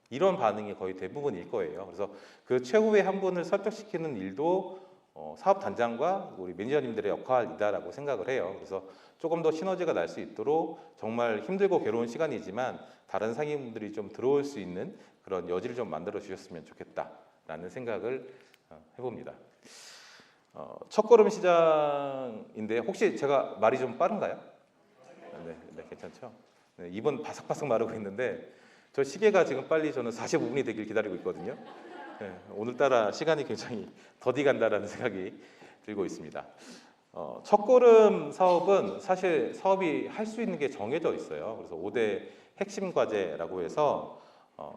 이런 반응이 거의 대부분일 거예요. 그래서 그 최후의 한 분을 설득시키는 일도 사업 단장과 우리 매니저님들의 역할이다라고 생각을 해요. 그래서 조금 더 시너지가 날 수 있도록 정말 힘들고 괴로운 시간이지만 다른 상인분들이 좀 들어올 수 있는 그런 여지를 좀 만들어 주셨으면 좋겠다라는 생각을 해봅니다. 첫걸음 시장인데 혹시 제가 말이 좀 빠른가요? 네, 괜찮죠? 네, 입은 바삭바삭 마르고 있는데 저 시계가 지금 빨리 저는 45분이 되길 기다리고 있거든요. 네, 오늘따라 시간이 굉장히 더디 간다라는 생각이 들고 있습니다. 첫걸음 사업은 사실 사업이 할 수 있는 게 정해져 있어요. 그래서 5대 핵심 과제라고 해서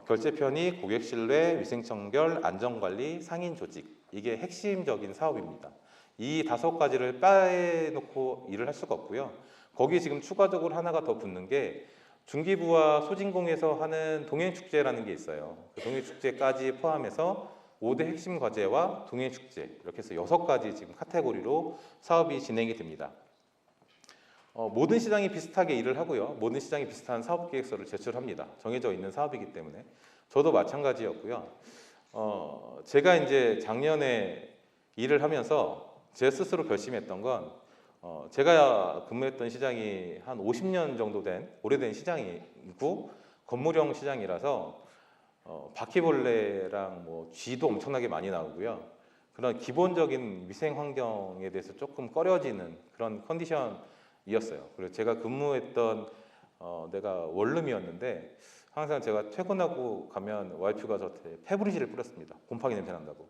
결제 편의, 고객 신뢰, 위생 청결, 안전관리, 상인 조직, 이게 핵심적인 사업입니다. 이 5가지를 빼놓고 일을 할 수가 없고요. 거기 지금 추가적으로 하나가 더 붙는 게 중기부와 소진공에서 하는 동행축제라는 게 있어요. 그 동행축제까지 포함해서 5대 핵심 과제와 동행축제, 이렇게 해서 6가지 지금 카테고리로 사업이 진행이 됩니다. 모든 시장이 비슷하게 일을 하고요. 모든 시장이 비슷한 사업계획서를 제출합니다. 정해져 있는 사업이기 때문에. 저도 마찬가지였고요. 제가 이제 작년에 일을 하면서 제 스스로 결심했던 건 제가 근무했던 시장이 한 50년 정도 된 오래된 시장이고 건물형 시장이라서 바퀴벌레랑 뭐 쥐도 엄청나게 많이 나오고요. 그런 기본적인 위생 환경에 대해서 조금 꺼려지는 그런 컨디션이었어요. 그리고 제가 근무했던 내가 원룸이었는데 항상 제가 퇴근하고 가면 와이프가 저한테 페브리즈를 뿌렸습니다. 곰팡이 냄새 난다고.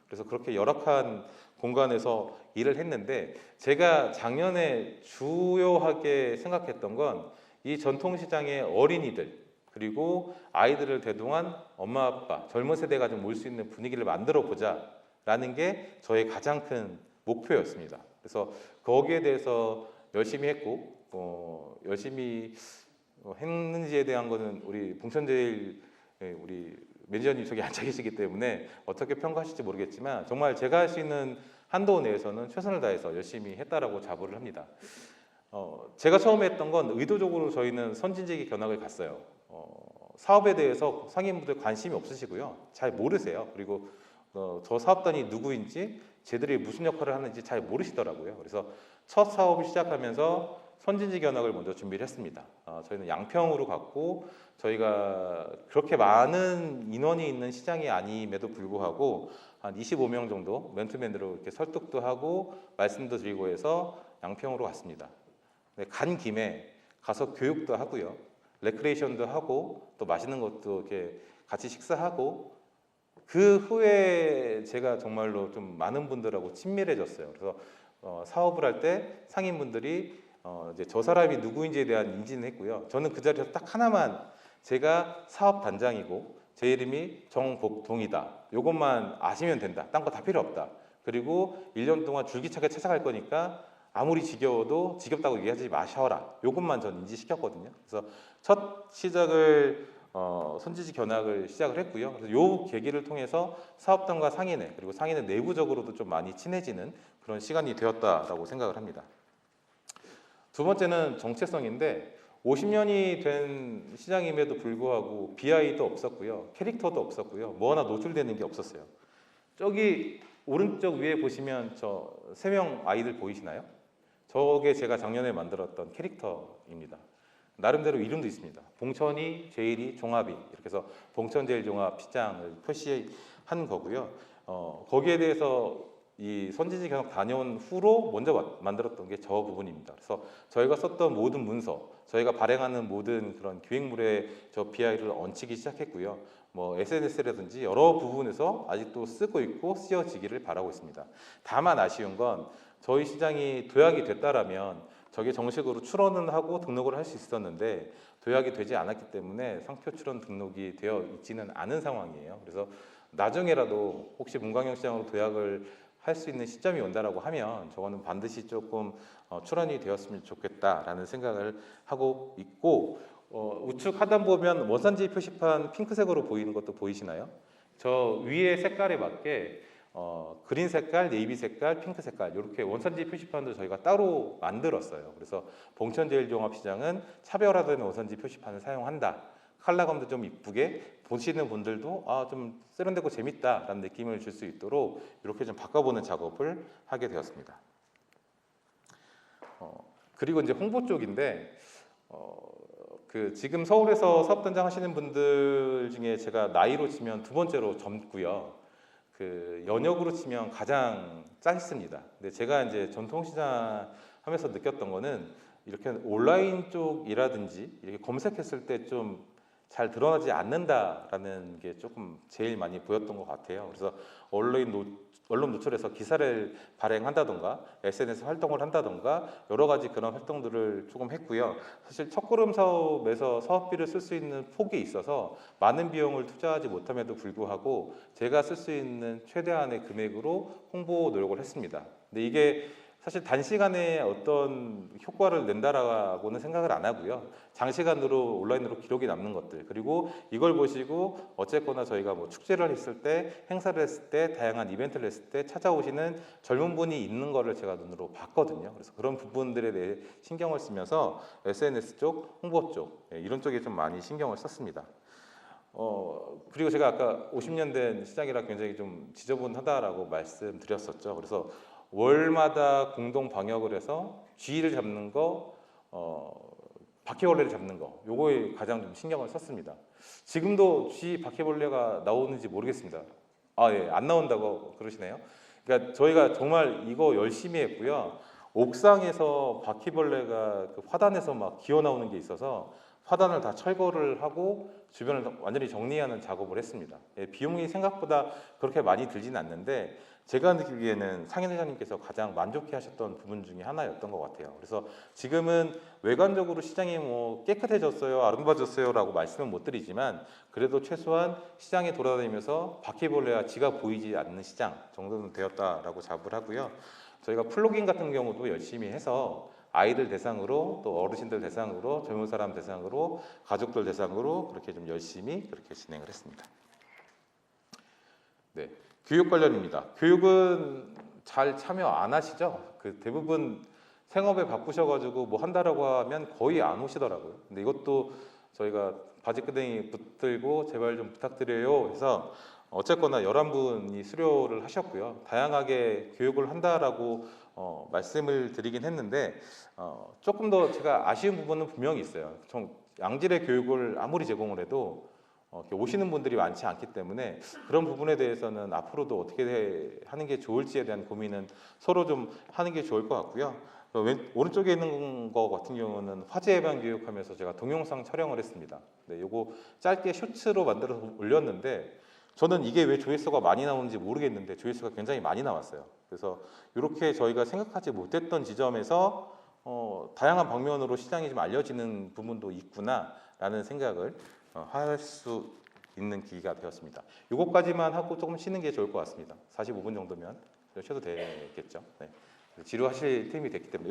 그래서 그렇게 열악한 공간에서 일을 했는데 제가 작년에 주요하게 생각했던 건 이 전통시장의 어린이들 그리고 아이들을 대동한 엄마 아빠 젊은 세대가 좀 모일 수 있는 분위기를 만들어 보자라는 게 저의 가장 큰 목표였습니다. 그래서 거기에 대해서 열심히 했고 열심히 했는지에 대한 거는 우리 봉천제일 우리 매니저님 저기 앉아 계시기 때문에 어떻게 평가하실지 모르겠지만 정말 제가 할 수 있는 한도 내에서는 최선을 다해서 열심히 했다라고 자부를 합니다. 제가 처음에 했던 건 의도적으로 저희는 선진지기 견학을 갔어요. 사업에 대해서 상인분들 관심이 없으시고요. 잘 모르세요. 그리고 저 사업단이 누구인지 쟤들이 무슨 역할을 하는지 잘 모르시더라고요. 그래서 첫 사업을 시작하면서 선진지 견학을 먼저 준비를 했습니다. 저희는 양평으로 갔고 저희가 그렇게 많은 인원이 있는 시장이 아님에도 불구하고 한 25명 정도 맨투맨으로 이렇게 설득도 하고 말씀도 드리고 해서 양평으로 갔습니다. 간 김에 가서 교육도 하고요. 레크레이션도 하고 또 맛있는 것도 이렇게 같이 식사하고 그 후에 제가 정말로 좀 많은 분들하고 친밀해졌어요. 그래서 사업을 할 때 상인분들이 이제 저 사람이 누구인지에 대한 인지는 했고요. 저는 그 자리에서 딱 하나만 제가 사업 단장이고 제 이름이 정복동이다. 이것만 아시면 된다. 딴 거 다 필요 없다. 그리고 1년 동안 줄기차게 찾아갈 거니까 아무리 지겨워도 지겹다고 얘기하지 마셔라. 이것만 전 인지시켰거든요. 그래서 첫 시작을 선지지 견학을 시작을 했고요. 그래서 요 계기를 통해서 사업단과 상인회 그리고 상인회 내부적으로도 좀 많이 친해지는 그런 시간이 되었다라고 생각을 합니다. 두 번째는 정체성인데 50년이 된 시장임에도 불구하고 BI도 없었고요. 캐릭터도 없었고요. 뭐 하나 노출되는 게 없었어요. 저기 오른쪽 위에 보시면 저 3명 아이들 보이시나요? 저게 제가 작년에 만들었던 캐릭터입니다. 나름대로 이름도 있습니다. 봉천이, 제일이, 종합이 이렇게 해서 봉천제일종합시장을 표시한 거고요. 거기에 대해서 이 선진지 견학 다녀온 후로 먼저 만들었던 게 저 부분입니다. 그래서 저희가 썼던 모든 문서, 저희가 발행하는 모든 그런 기획물에 저 BI를 얹히기 시작했고요. 뭐 SNS라든지 여러 부분에서 아직도 쓰고 있고 쓰여지기를 바라고 있습니다. 다만 아쉬운 건 저희 시장이 도약이 됐다라면 저게 정식으로 출원은 하고 등록을 할 수 있었는데 도약이 되지 않았기 때문에 상표 출원 등록이 되어 있지는 않은 상황이에요. 그래서 나중에라도 혹시 문광영 시장으로 도약을 할 수 있는 시점이 온다라고 하면 저거는 반드시 조금 출원이 되었으면 좋겠다라는 생각을 하고 있고 우측 하단 보면 원산지 표시판 핑크색으로 보이는 것도 보이시나요? 저 위에 색깔에 맞게 그린 색깔, 네이비 색깔, 핑크 색깔 이렇게 원산지 표시판도 저희가 따로 만들었어요. 그래서 봉천제일종합시장은 차별화된 원산지 표시판을 사용한다. 컬러감도 좀 이쁘게 보시는 분들도 좀 세련되고 재밌다라는 느낌을 줄 수 있도록 이렇게 좀 바꿔보는 작업을 하게 되었습니다. 그리고 이제 홍보 쪽인데 지금 서울에서 사업단장 하시는 분들 중에 제가 나이로 치면 두 번째로 젊고요. 연역으로 치면 가장 짧습니다. 근데 제가 이제 전통시장 하면서 느꼈던 거는 이렇게 온라인 쪽이라든지 이렇게 검색했을 때 좀 잘 드러나지 않는다라는 게 조금 제일 많이 보였던 것 같아요. 그래서 언론 노출에서 기사를 발행한다던가 SNS 활동을 한다던가 여러 가지 그런 활동들을 조금 했고요. 사실 첫걸음 사업에서 사업비를 쓸 수 있는 폭이 있어서 많은 비용을 투자하지 못함에도 불구하고 제가 쓸 수 있는 최대한의 금액으로 홍보 노력을 했습니다. 근데 이게 사실 단시간에 어떤 효과를 낸다라고는 생각을 안 하고요. 장시간으로 온라인으로 기록이 남는 것들 그리고 이걸 보시고 어쨌거나 저희가 뭐 축제를 했을 때 행사를 했을 때 다양한 이벤트를 했을 때 찾아오시는 젊은 분이 있는 거를 제가 눈으로 봤거든요. 그래서 그런 부분들에 대해 신경을 쓰면서 SNS 쪽, 홍보 쪽 이런 쪽에 좀 많이 신경을 썼습니다. 그리고 제가 아까 50년 된 시장이라 굉장히 좀 지저분하다라고 말씀드렸었죠. 그래서 월마다 공동 방역을 해서 쥐를 잡는 거, 바퀴벌레를 잡는 거, 요거에 가장 좀 신경을 썼습니다. 지금도 쥐, 바퀴벌레가 나오는지 모르겠습니다. 예, 안 나온다고 그러시네요. 그러니까 저희가 정말 이거 열심히 했고요. 옥상에서 바퀴벌레가 그 화단에서 막 기어 나오는 게 있어서 화단을 다 철거를 하고 주변을 완전히 정리하는 작업을 했습니다. 예, 비용이 생각보다 그렇게 많이 들지는 않는데 제가 느끼기에는 상인 회장님께서 가장 만족해 하셨던 부분 중에 하나였던 것 같아요. 그래서 지금은 외관적으로 시장이 뭐 깨끗해졌어요, 아름다워졌어요 라고 말씀은 못 드리지만 그래도 최소한 시장에 돌아다니면서 바퀴벌레와 쥐가 보이지 않는 시장 정도는 되었다라고 자부를 하고요. 저희가 플로깅 같은 경우도 열심히 해서 아이들 대상으로 또 어르신들 대상으로 젊은 사람 대상으로 가족들 대상으로 그렇게 좀 열심히 그렇게 진행을 했습니다. 네, 교육 관련입니다. 교육은 잘 참여 안 하시죠? 그 대부분 생업에 바쁘셔가지고 뭐 한다라고 하면 거의 안 오시더라고요. 근데 이것도 저희가 바지끄댕이 붙들고 제발 좀 부탁드려요 해서 어쨌거나 11분이 수료를 하셨고요. 다양하게 교육을 한다라고 말씀을 드리긴 했는데 조금 더 제가 아쉬운 부분은 분명히 있어요. 양질의 교육을 아무리 제공을 해도 이렇게 오시는 분들이 많지 않기 때문에 그런 부분에 대해서는 앞으로도 어떻게 하는 게 좋을지에 대한 고민은 서로 좀 하는 게 좋을 것 같고요. 오른쪽에 있는 거 같은 경우는 화재 예방 교육하면서 제가 동영상 촬영을 했습니다. 네, 요거 짧게 쇼츠로 만들어서 올렸는데 저는 이게 왜 조회수가 많이 나오는지 모르겠는데 조회수가 굉장히 많이 나왔어요. 그래서 이렇게 저희가 생각하지 못했던 지점에서 다양한 방면으로 시장이 좀 알려지는 부분도 있구나라는 생각을 할 수 있는 기회가 되었습니다. 이것까지만 하고 조금 쉬는 게 좋을 것 같습니다. 45분 정도면 쉬어도 되겠죠. 네. 지루하실 틈이 됐기 때문에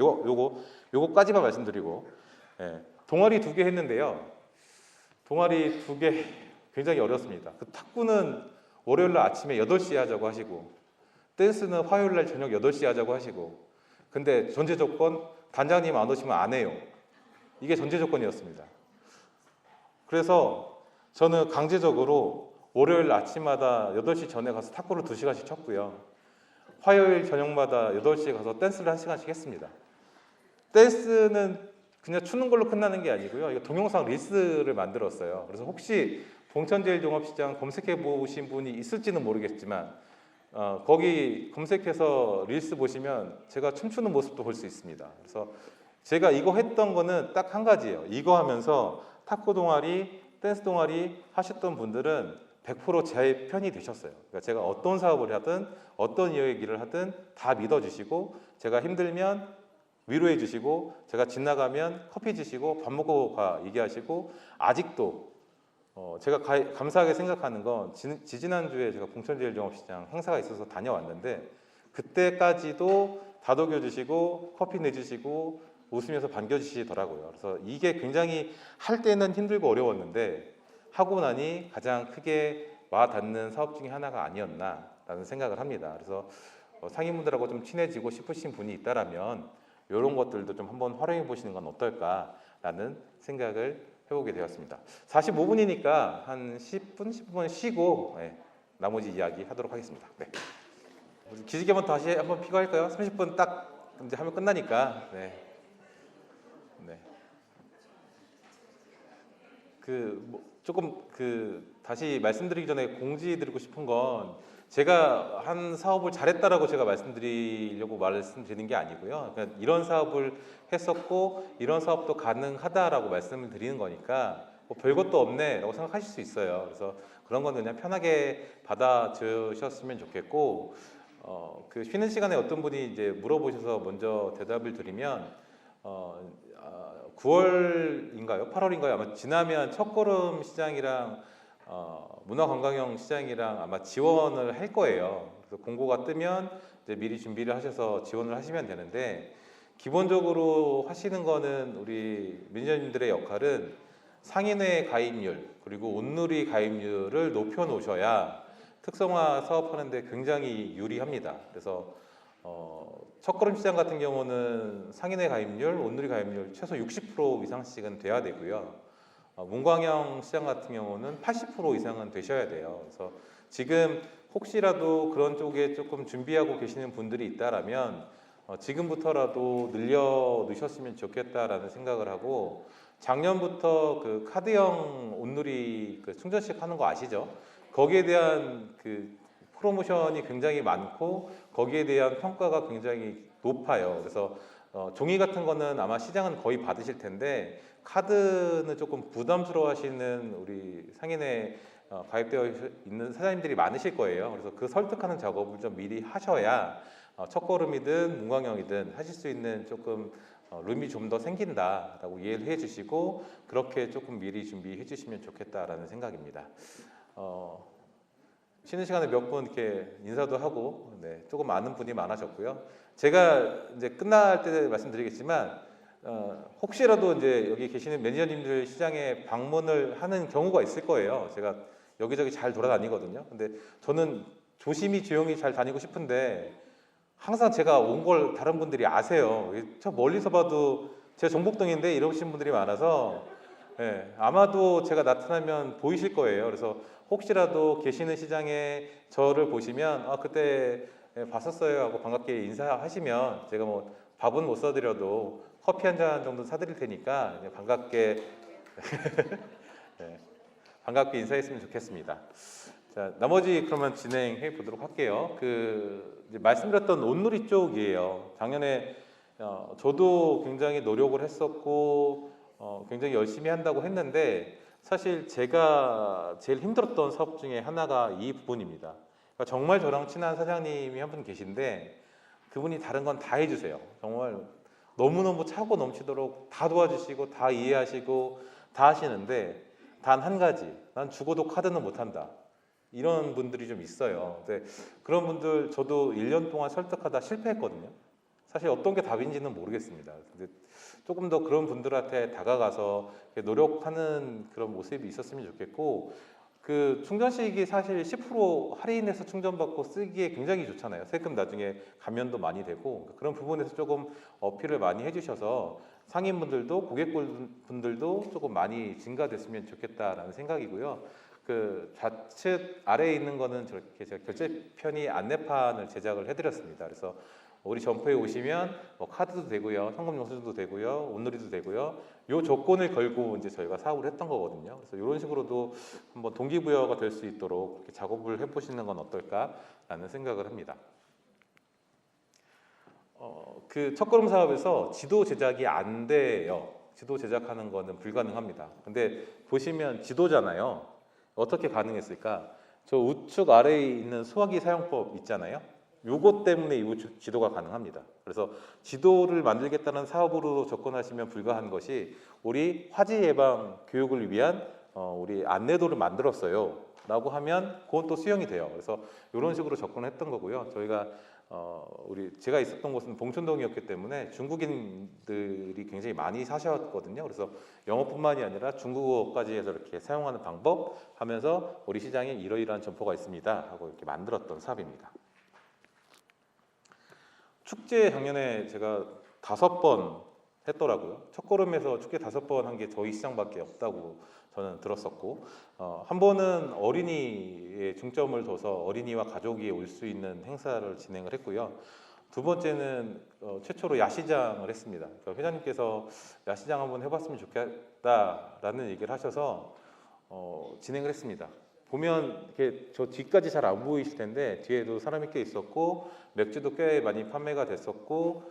요거까지만 말씀드리고 동아리 2개 했는데요. 동아리 2개 굉장히 어렵습니다. 그 탁구는 월요일 날 아침에 8시에 하자고 하시고 댄스는 화요일 날 저녁 8시에 하자고 하시고 근데 전제 조건 단장님 안 오시면 안 해요. 이게 전제 조건이었습니다. 그래서 저는 강제적으로 월요일 아침마다 8시 전에 가서 탁구를 2시간씩 쳤고요. 화요일 저녁마다 8시에 가서 댄스를 1시간씩 했습니다. 댄스는 그냥 추는 걸로 끝나는 게 아니고요. 이거 동영상 릴스를 만들었어요. 그래서 혹시 봉천제일종합시장 검색해 보신 분이 있을지는 모르겠지만 거기 검색해서 릴스 보시면 제가 춤추는 모습도 볼 수 있습니다. 그래서 제가 이거 했던 거는 딱 한 가지예요. 이거 하면서 탁구 동아리, 댄스 동아리 하셨던 분들은 100%제 편이 되셨어요. 그러니까 제가 어떤 사업을 하든 어떤 이야기를 하든 다 믿어주시고 제가 힘들면 위로해 주시고 제가 집 나가면 커피 주시고 밥 먹고 가 얘기하시고 아직도 제가 감사하게 생각하는 건 지지난주에 제가 봉천제일종합시장 행사가 있어서 다녀왔는데 그때까지도 다독여 주시고 커피 내주시고 웃으면서 반겨주시더라고요. 그래서 이게 굉장히 할 때는 힘들고 어려웠는데 하고 나니 가장 크게 와닿는 사업 중에 하나가 아니었나라는 생각을 합니다. 그래서 상인분들하고 좀 친해지고 싶으신 분이 있다라면 이런 것들도 좀 한번 활용해 보시는 건 어떨까라는 생각을 해보게 되었습니다. 45분이니까 한 10분, 15분 쉬고 나머지 이야기 하도록 하겠습니다. 네. 기지개 한번 다시 한번 피고할까요? 30분 딱 이제 하면 끝나니까. 네. 조금 다시 말씀드리기 전에 공지드리고 싶은 건 제가 한 사업을 잘했다라고 제가 말씀드리려고 말씀드리는 게 아니고요. 그러니까 이런 사업을 했었고 이런 사업도 가능하다라고 말씀을 드리는 거니까 뭐 별것도 없네라고 생각하실 수 있어요. 그래서 그런 건 그냥 편하게 받아주셨으면 좋겠고 그 쉬는 시간에 어떤 분이 이제 물어보셔서 먼저 대답을 드리면 9월인가요? 8월인가요? 아마 지나면 첫걸음 시장이랑 문화관광형 시장이랑 아마 지원을 할 거예요. 그래서 공고가 뜨면 이제 미리 준비를 하셔서 지원을 하시면 되는데 기본적으로 하시는 거는 우리 매니저님들의 역할은 상인회 가입률 그리고 온누리 가입률을 높여 놓으셔야 특성화 사업하는데 굉장히 유리합니다. 그래서 첫걸음 시장 같은 경우는 상인회 가입률, 온누리 가입률 최소 60% 이상씩은 돼야 되고요. 문광형 시장 같은 경우는 80% 이상은 되셔야 돼요. 그래서 지금 혹시라도 그런 쪽에 조금 준비하고 계시는 분들이 있다라면 지금부터라도 늘려 놓으셨으면 좋겠다라는 생각을 하고 작년부터 그 카드형 온누리 그 충전식 하는 거 아시죠? 거기에 대한 그 프로모션이 굉장히 많고 거기에 대한 평가가 굉장히 높아요. 그래서 종이 같은 거는 아마 시장은 거의 받으실 텐데 카드는 조금 부담스러워하시는 우리 상인회 가입되어 있는 사장님들이 많으실 거예요. 그래서 그 설득하는 작업을 좀 미리 하셔야 첫걸음이든 문광영이든 하실 수 있는 조금 룸이 좀 더 생긴다라고 이해를 해주시고 그렇게 조금 미리 준비해 주시면 좋겠다라는 생각입니다. 쉬는 시간에 몇 분 이렇게 인사도 하고 네, 조금 아는 분이 많아졌고요. 제가 이제 끝날 때 말씀드리겠지만 혹시라도 이제 여기 계시는 매니저님들 시장에 방문을 하는 경우가 있을 거예요. 제가 여기저기 잘 돌아다니거든요. 근데 저는 조심히 조용히 잘 다니고 싶은데 항상 제가 온 걸 다른 분들이 아세요. 저 멀리서 봐도 제가 정복동인데 이러신 분들이 많아서 예, 아마도 제가 나타나면 보이실 거예요. 그래서 혹시라도 계시는 시장에 저를 보시면 그때 봤었어요 하고 반갑게 인사하시면 제가 뭐 밥은 못 사드려도 커피 한 잔 정도 사드릴 테니까 반갑게 네, 반갑게 인사했으면 좋겠습니다. 자, 나머지 그러면 진행해 보도록 할게요. 이제 말씀드렸던 온누리 쪽이에요. 작년에 저도 굉장히 노력을 했었고 굉장히 열심히 한다고 했는데 사실 제가 제일 힘들었던 사업 중에 하나가 이 부분입니다. 그러니까 정말 저랑 친한 사장님이 한 분 계신데 그분이 다른 건 다 해주세요. 정말 너무너무 차고 넘치도록 다 도와주시고 다 이해하시고 다 하시는데 단 한 가지, 난 죽어도 카드는 못한다. 이런 분들이 좀 있어요. 근데 그런 분들 저도 1년 동안 설득하다 실패했거든요. 사실 어떤 게 답인지는 모르겠습니다. 근데 조금 더 그런 분들한테 다가가서 노력하는 그런 모습이 있었으면 좋겠고 그 충전식이 사실 10% 할인해서 충전받고 쓰기에 굉장히 좋잖아요. 세금 나중에 감면도 많이 되고 그런 부분에서 조금 어필을 많이 해주셔서 상인분들도 고객분들도 조금 많이 증가됐으면 좋겠다라는 생각이고요. 그 좌측 아래에 있는 거는 저렇게 제가 결제편의 안내판을 제작을 해드렸습니다. 그래서 우리 점포에 오시면 뭐 카드도 되고요, 현금 영수증도 되고요, 온누리도 되고요. 요 조건을 걸고 이제 저희가 사업을 했던 거거든요. 그래서 이런 식으로도 한번 동기부여가 될 수 있도록 이렇게 작업을 해보시는 건 어떨까라는 생각을 합니다. 그 첫걸음 사업에서 지도 제작이 안 돼요. 지도 제작하는 거는 불가능합니다. 근데 보시면 지도잖아요. 어떻게 가능했을까? 저 우측 아래에 있는 수화기 사용법 있잖아요. 요것 때문에 이 지도가 가능합니다. 그래서 지도를 만들겠다는 사업으로 접근하시면 불가한 것이 우리 화재 예방 교육을 위한 우리 안내도를 만들었어요 라고 하면 그건 또 수용이 돼요. 그래서 이런 식으로 접근했던 거고요. 저희가 제가 있었던 곳은 봉천동이었기 때문에 중국인들이 굉장히 많이 사셨거든요. 그래서 영어뿐만이 아니라 중국어까지 해서 이렇게 사용하는 방법 하면서 우리 시장에 이러이러한 점포가 있습니다 하고 이렇게 만들었던 사업입니다. 축제 작년에 제가 5번 했더라고요. 첫걸음에서 축제 5번 한 게 저희 시장밖에 없다고 저는 들었었고 한 번은 어린이에 중점을 둬서 어린이와 가족이 올 수 있는 행사를 진행을 했고요. 두 번째는 최초로 야시장을 했습니다. 그러니까 회장님께서 야시장 한번 해봤으면 좋겠다라는 얘기를 하셔서 진행을 했습니다. 보면 이렇게 저 뒤까지 잘 안 보이실 텐데 뒤에도 사람이 꽤 있었고 맥주도 꽤 많이 판매가 됐었고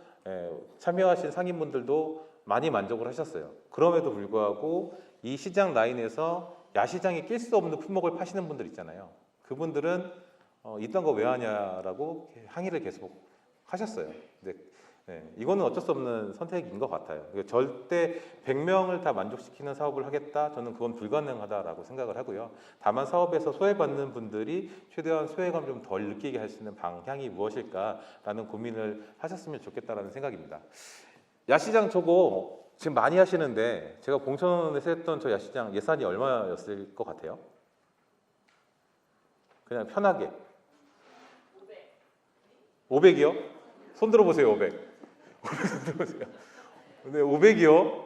참여하신 상인분들도 많이 만족을 하셨어요. 그럼에도 불구하고 이 시장 라인에서 야시장에 낄 수 없는 품목을 파시는 분들 있잖아요. 그분들은 이딴 거 왜 하냐라고 항의를 계속 하셨어요. 근데 이거는 어쩔 수 없는 선택인 것 같아요. 절대 100명을 다 만족시키는 사업을 하겠다? 저는 그건 불가능하다라고 생각을 하고요. 다만 사업에서 소외받는 분들이 최대한 소외감 좀 덜 느끼게 할 수 있는 방향이 무엇일까라는 고민을 하셨으면 좋겠다라는 생각입니다. 야시장 저거 지금 많이 하시는데 제가 봉천에서 했던 저 야시장 예산이 얼마였을 것 같아요? 그냥 편하게 500이요? 손 들어보세요. 500 들어보세요. 네, 500이요?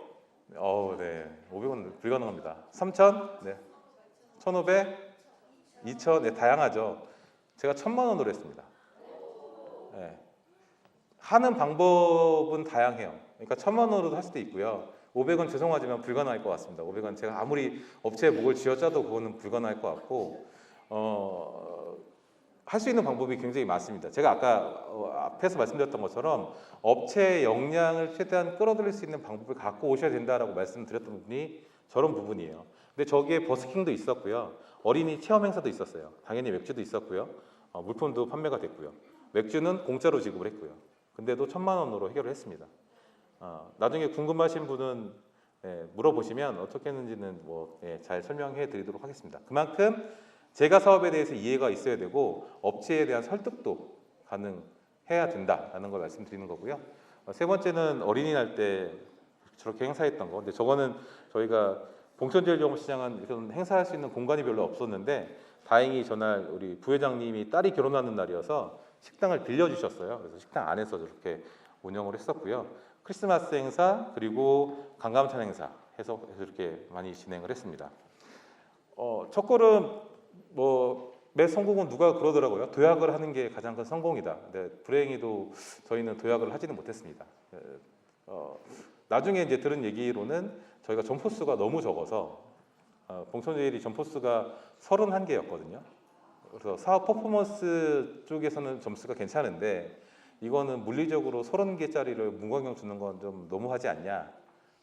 네, 500은 불가능합니다. 3,000? 네, 1,500? 2,000? 네, 다양하죠. 제가 1,000만 원으로 했습니다. 네. 하는 방법은 다양해요. 그러니까 1,000만 원으로도 할 수도 있고요. 500은 죄송하지만 불가능할 것 같습니다. 500은 제가 아무리 업체에 목을 쥐어짜도 그거는 불가능할 것 같고 할 수 있는 방법이 굉장히 많습니다. 제가 아까 앞에서 말씀드렸던 것처럼 업체의 역량을 최대한 끌어들일 수 있는 방법을 갖고 오셔야 된다라고 말씀드렸던 부분이 저런 부분이에요. 근데 저기에 버스킹도 있었고요. 어린이 체험 행사도 있었어요. 당연히 맥주도 있었고요. 물품도 판매가 됐고요. 맥주는 공짜로 지급을 했고요. 근데도 1,000만 원으로 해결을 했습니다. 나중에 궁금하신 분은 물어보시면 어떻게 했는지는 잘 설명해 드리도록 하겠습니다. 그만큼 제가 사업에 대해서 이해가 있어야 되고 업체에 대한 설득도 가능해야 된다라는 걸 말씀드리는 거고요. 세 번째는 어린이날 때 저렇게 행사했던 거. 근데 저거는 저희가 봉천제일종합시장은 이런 행사할 수 있는 공간이 별로 없었는데 다행히 전날 우리 부회장님이 딸이 결혼하는 날이어서 식당을 빌려주셨어요. 그래서 식당 안에서 저렇게 운영을 했었고요. 크리스마스 행사 그리고 강감찬 행사 해서 이렇게 많이 진행을 했습니다. 첫 걸음 매 성공은 누가 그러더라고요. 도약을 하는 게 가장 큰 성공이다. 근데 불행히도 저희는 도약을 하지는 못했습니다. 나중에 이제 들은 얘기로는 저희가 점포수가 너무 적어서 봉천제일이 점포수가 31개였거든요. 그래서 사업 퍼포먼스 쪽에서는 점수가 괜찮은데 이거는 물리적으로 30개짜리를 문광경 주는 건 좀 너무하지 않냐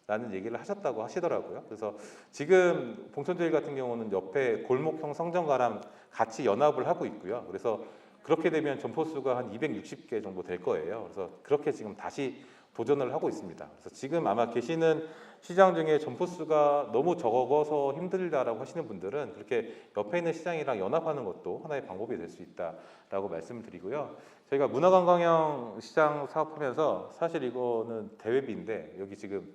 라는 얘기를 하셨다고 하시더라고요. 그래서 지금 봉천제일 같은 경우는 옆에 골목형 성전가랑 같이 연합을 하고 있고요. 그래서 그렇게 되면 점포수가 한 260개 정도 될 거예요. 그래서 그렇게 지금 다시 도전을 하고 있습니다. 그래서 지금 아마 계시는 시장 중에 점포수가 너무 적어서 힘들다라고 하시는 분들은 그렇게 옆에 있는 시장이랑 연합하는 것도 하나의 방법이 될 수 있다라고 말씀을 드리고요. 저희가 문화관광형 시장 사업하면서 사실 이거는 대회비인데 여기 지금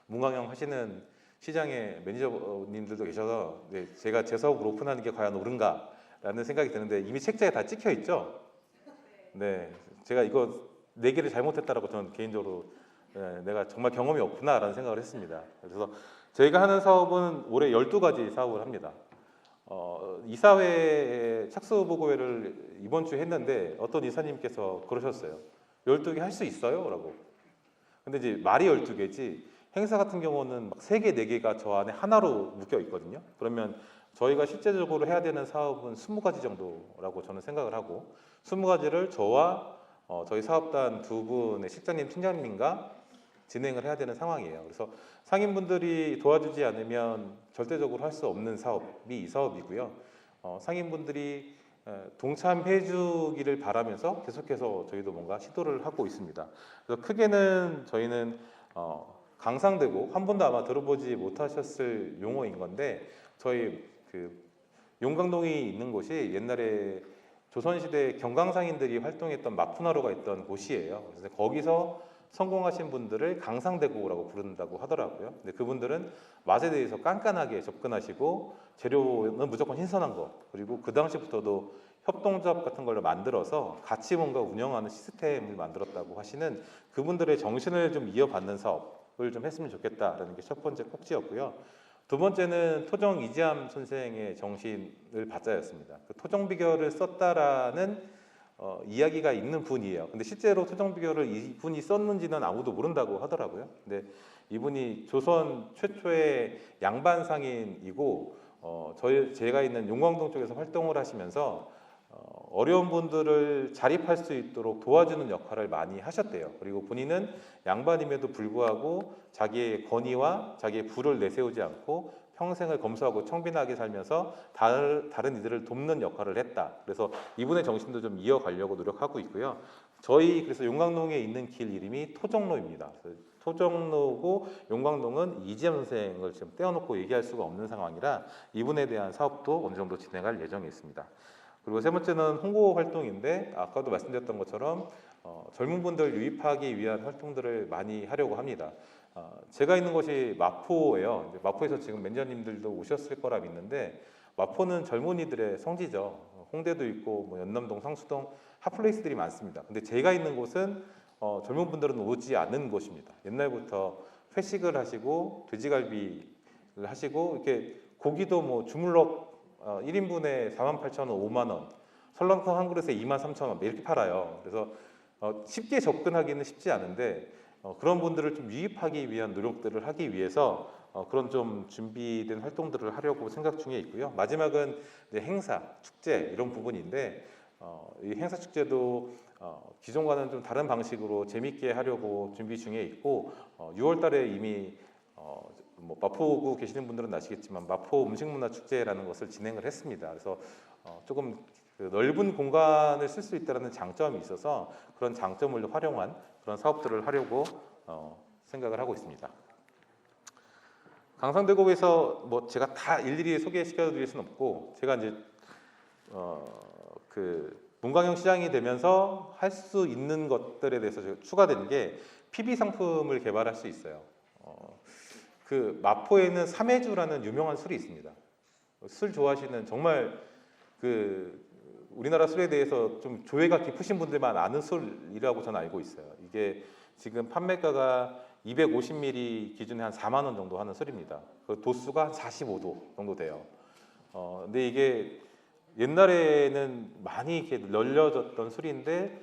문광형 하시는 시장의 매니저님들도 계셔서 제가 제 사업을 오픈하는 게 과연 옳은가라는 생각이 드는데 이미 책자에 다 찍혀 있죠. 네, 제가 이거 내기를 잘못했다라고 저는 개인적으로 내가 정말 경험이 없구나라는 생각을 했습니다. 그래서 저희가 하는 사업은 올해 12가지 사업을 합니다. 이사회 착수보고회를 이번 주에 했는데 어떤 이사님께서 그러셨어요. 12개 할 수 있어요? 라고. 근데 이제 말이 12개지 행사 같은 경우는 막 3개, 4개가 저 안에 하나로 묶여 있거든요. 그러면 저희가 실제적으로 해야 되는 사업은 20가지 정도라고 저는 생각을 하고 20가지를 저와 저희 사업단 두 분의 실장님, 팀장님과 진행을 해야 되는 상황이에요. 그래서 상인분들이 도와주지 않으면 절대적으로 할 수 없는 사업이 이 사업이고요. 상인분들이 동참해 주기를 바라면서 계속해서 저희도 뭔가 시도를 하고 있습니다. 그래서 크게는 저희는 강상되고 한 번도 아마 들어보지 못하셨을 용어인 건데 저희 용강동이 있는 곳이 옛날에 조선시대 경강상인들이 활동했던 마푸나루가 있던 곳이에요. 그래서 거기서 성공하신 분들을 강상대고라고 부른다고 하더라고요. 근데 그분들은 맛에 대해서 깐깐하게 접근하시고 재료는 무조건 신선한 거 그리고 그 당시부터도 협동조합 같은 걸 만들어서 같이 뭔가 운영하는 시스템을 만들었다고 하시는 그분들의 정신을 좀 이어받는 사업을 좀 했으면 좋겠다라는 게 첫 번째 꼭지였고요. 두 번째는 토정 이지암 선생의 정신을 받자였습니다. 그 토정 비결을 썼다라는 이야기가 있는 분이에요. 근데 실제로 토정 비결을 이분이 썼는지는 아무도 모른다고 하더라고요. 근데 이분이 조선 최초의 양반 상인이고 제가 있는 용광동 쪽에서 활동을 하시면서 어려운 분들을 자립할 수 있도록 도와주는 역할을 많이 하셨대요. 그리고 본인은 양반임에도 불구하고 자기의 권위와 자기의 부를 내세우지 않고 평생을 검소하고 청빈하게 살면서 다른 이들을 돕는 역할을 했다. 그래서 이분의 정신도 좀 이어가려고 노력하고 있고요. 저희 그래서 용광동에 있는 길 이름이 토정로입니다. 토정로고 용광동은 이지암 선생을 지금 떼어놓고 얘기할 수가 없는 상황이라 이분에 대한 사업도 어느 정도 진행할 예정이 있습니다. 그리고 세 번째는 홍보 활동인데 아까도 말씀드렸던 것처럼 젊은 분들 유입하기 위한 활동들을 많이 하려고 합니다. 제가 있는 곳이 마포예요. 마포에서 지금 매니저님들도 오셨을 거라 믿는데 마포는 젊은이들의 성지죠. 홍대도 있고 뭐 연남동, 상수동 핫플레이스들이 많습니다. 근데 제가 있는 곳은 젊은 분들은 오지 않는 곳입니다. 옛날부터 회식을 하시고 돼지갈비를 하시고 이렇게 고기도 뭐 주물럭 1인분에 48,000원, 5만 원, 설렁탕 한 그릇에 23,000원 이렇게 팔아요. 그래서 쉽게 접근하기는 쉽지 않은데 그런 분들을 좀 유입하기 위한 노력들을 하기 위해서 그런 좀 준비된 활동들을 하려고 생각 중에 있고요. 마지막은 이제 행사, 축제 이런 부분인데 이 행사 축제도 기존과는 좀 다른 방식으로 재밌게 하려고 준비 중에 있고 6월 달에 이미 뭐 마포구 계시는 분들은 아시겠지만 마포 음식문화축제라는 것을 진행을 했습니다. 그래서 조금 그 넓은 공간을 쓸 수 있다는 장점이 있어서 그런 장점을 활용한 그런 사업들을 하려고 생각을 하고 있습니다. 강상대교에서 뭐 제가 다 일일이 소개시켜 드릴 수는 없고 제가 이제 그 문광영 시장이 되면서 할 수 있는 것들에 대해서 추가된 게 PB 상품을 개발할 수 있어요. 그 마포에는 삼해주라는 유명한 술이 있습니다. 술 좋아하시는 정말 그 우리나라 술에 대해서 좀 조예가 깊으신 분들만 아는 술이라고 저는 알고 있어요. 이게 지금 판매가가 250ml 기준에 한 4만 원 정도 하는 술입니다. 그 도수가 한 45도 정도 돼요. 근데 이게 옛날에는 많이 이렇게 널려졌던 술인데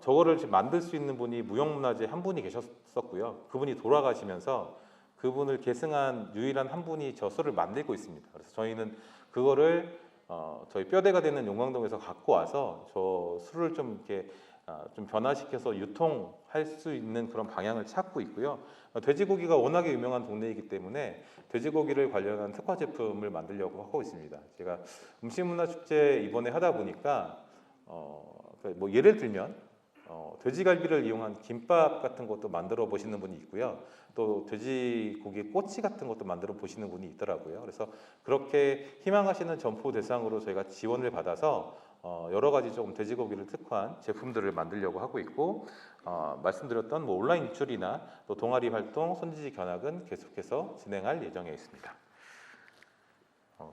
저거를 지금 만들 수 있는 분이 무형문화재 한 분이 계셨었고요. 그분이 돌아가시면서 그분을 계승한 유일한 한 분이 저 술을 만들고 있습니다. 그래서 저희는 그거를 저희 뼈대가 되는 용광동에서 갖고 와서 저 술을 좀 이렇게 좀 변화시켜서 유통할 수 있는 그런 방향을 찾고 있고요. 돼지고기가 워낙에 유명한 동네이기 때문에 돼지고기를 관련한 특화 제품을 만들려고 하고 있습니다. 제가 음식문화축제 이번에 하다 보니까 뭐 예를 들면 돼지갈비를 이용한 김밥 같은 것도 만들어 보시는 분이 있고요. 또 돼지고기 꼬치 같은 것도 만들어 보시는 분이 있더라고요. 그래서 그렇게 희망하시는 점포 대상으로 저희가 지원을 받아서 여러 가지 좀 돼지고기를 특화한 제품들을 만들려고 하고 있고 말씀드렸던 뭐 온라인 유출이나 또 동아리 활동, 손지지 견학은 계속해서 진행할 예정에 있습니다.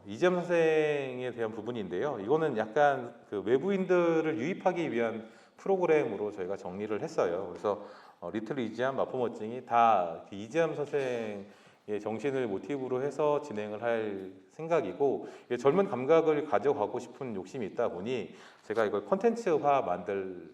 이재현 선생에 대한 부분인데요. 이거는 약간 그 외부인들을 유입하기 위한 프로그램으로 저희가 정리를 했어요. 그래서 리틀 이지암, 마포 멋쟁이 다 이지암 선생의 정신을 모티브로 해서 진행을 할 생각이고 젊은 감각을 가져가고 싶은 욕심이 있다 보니 제가 이걸 콘텐츠화 만들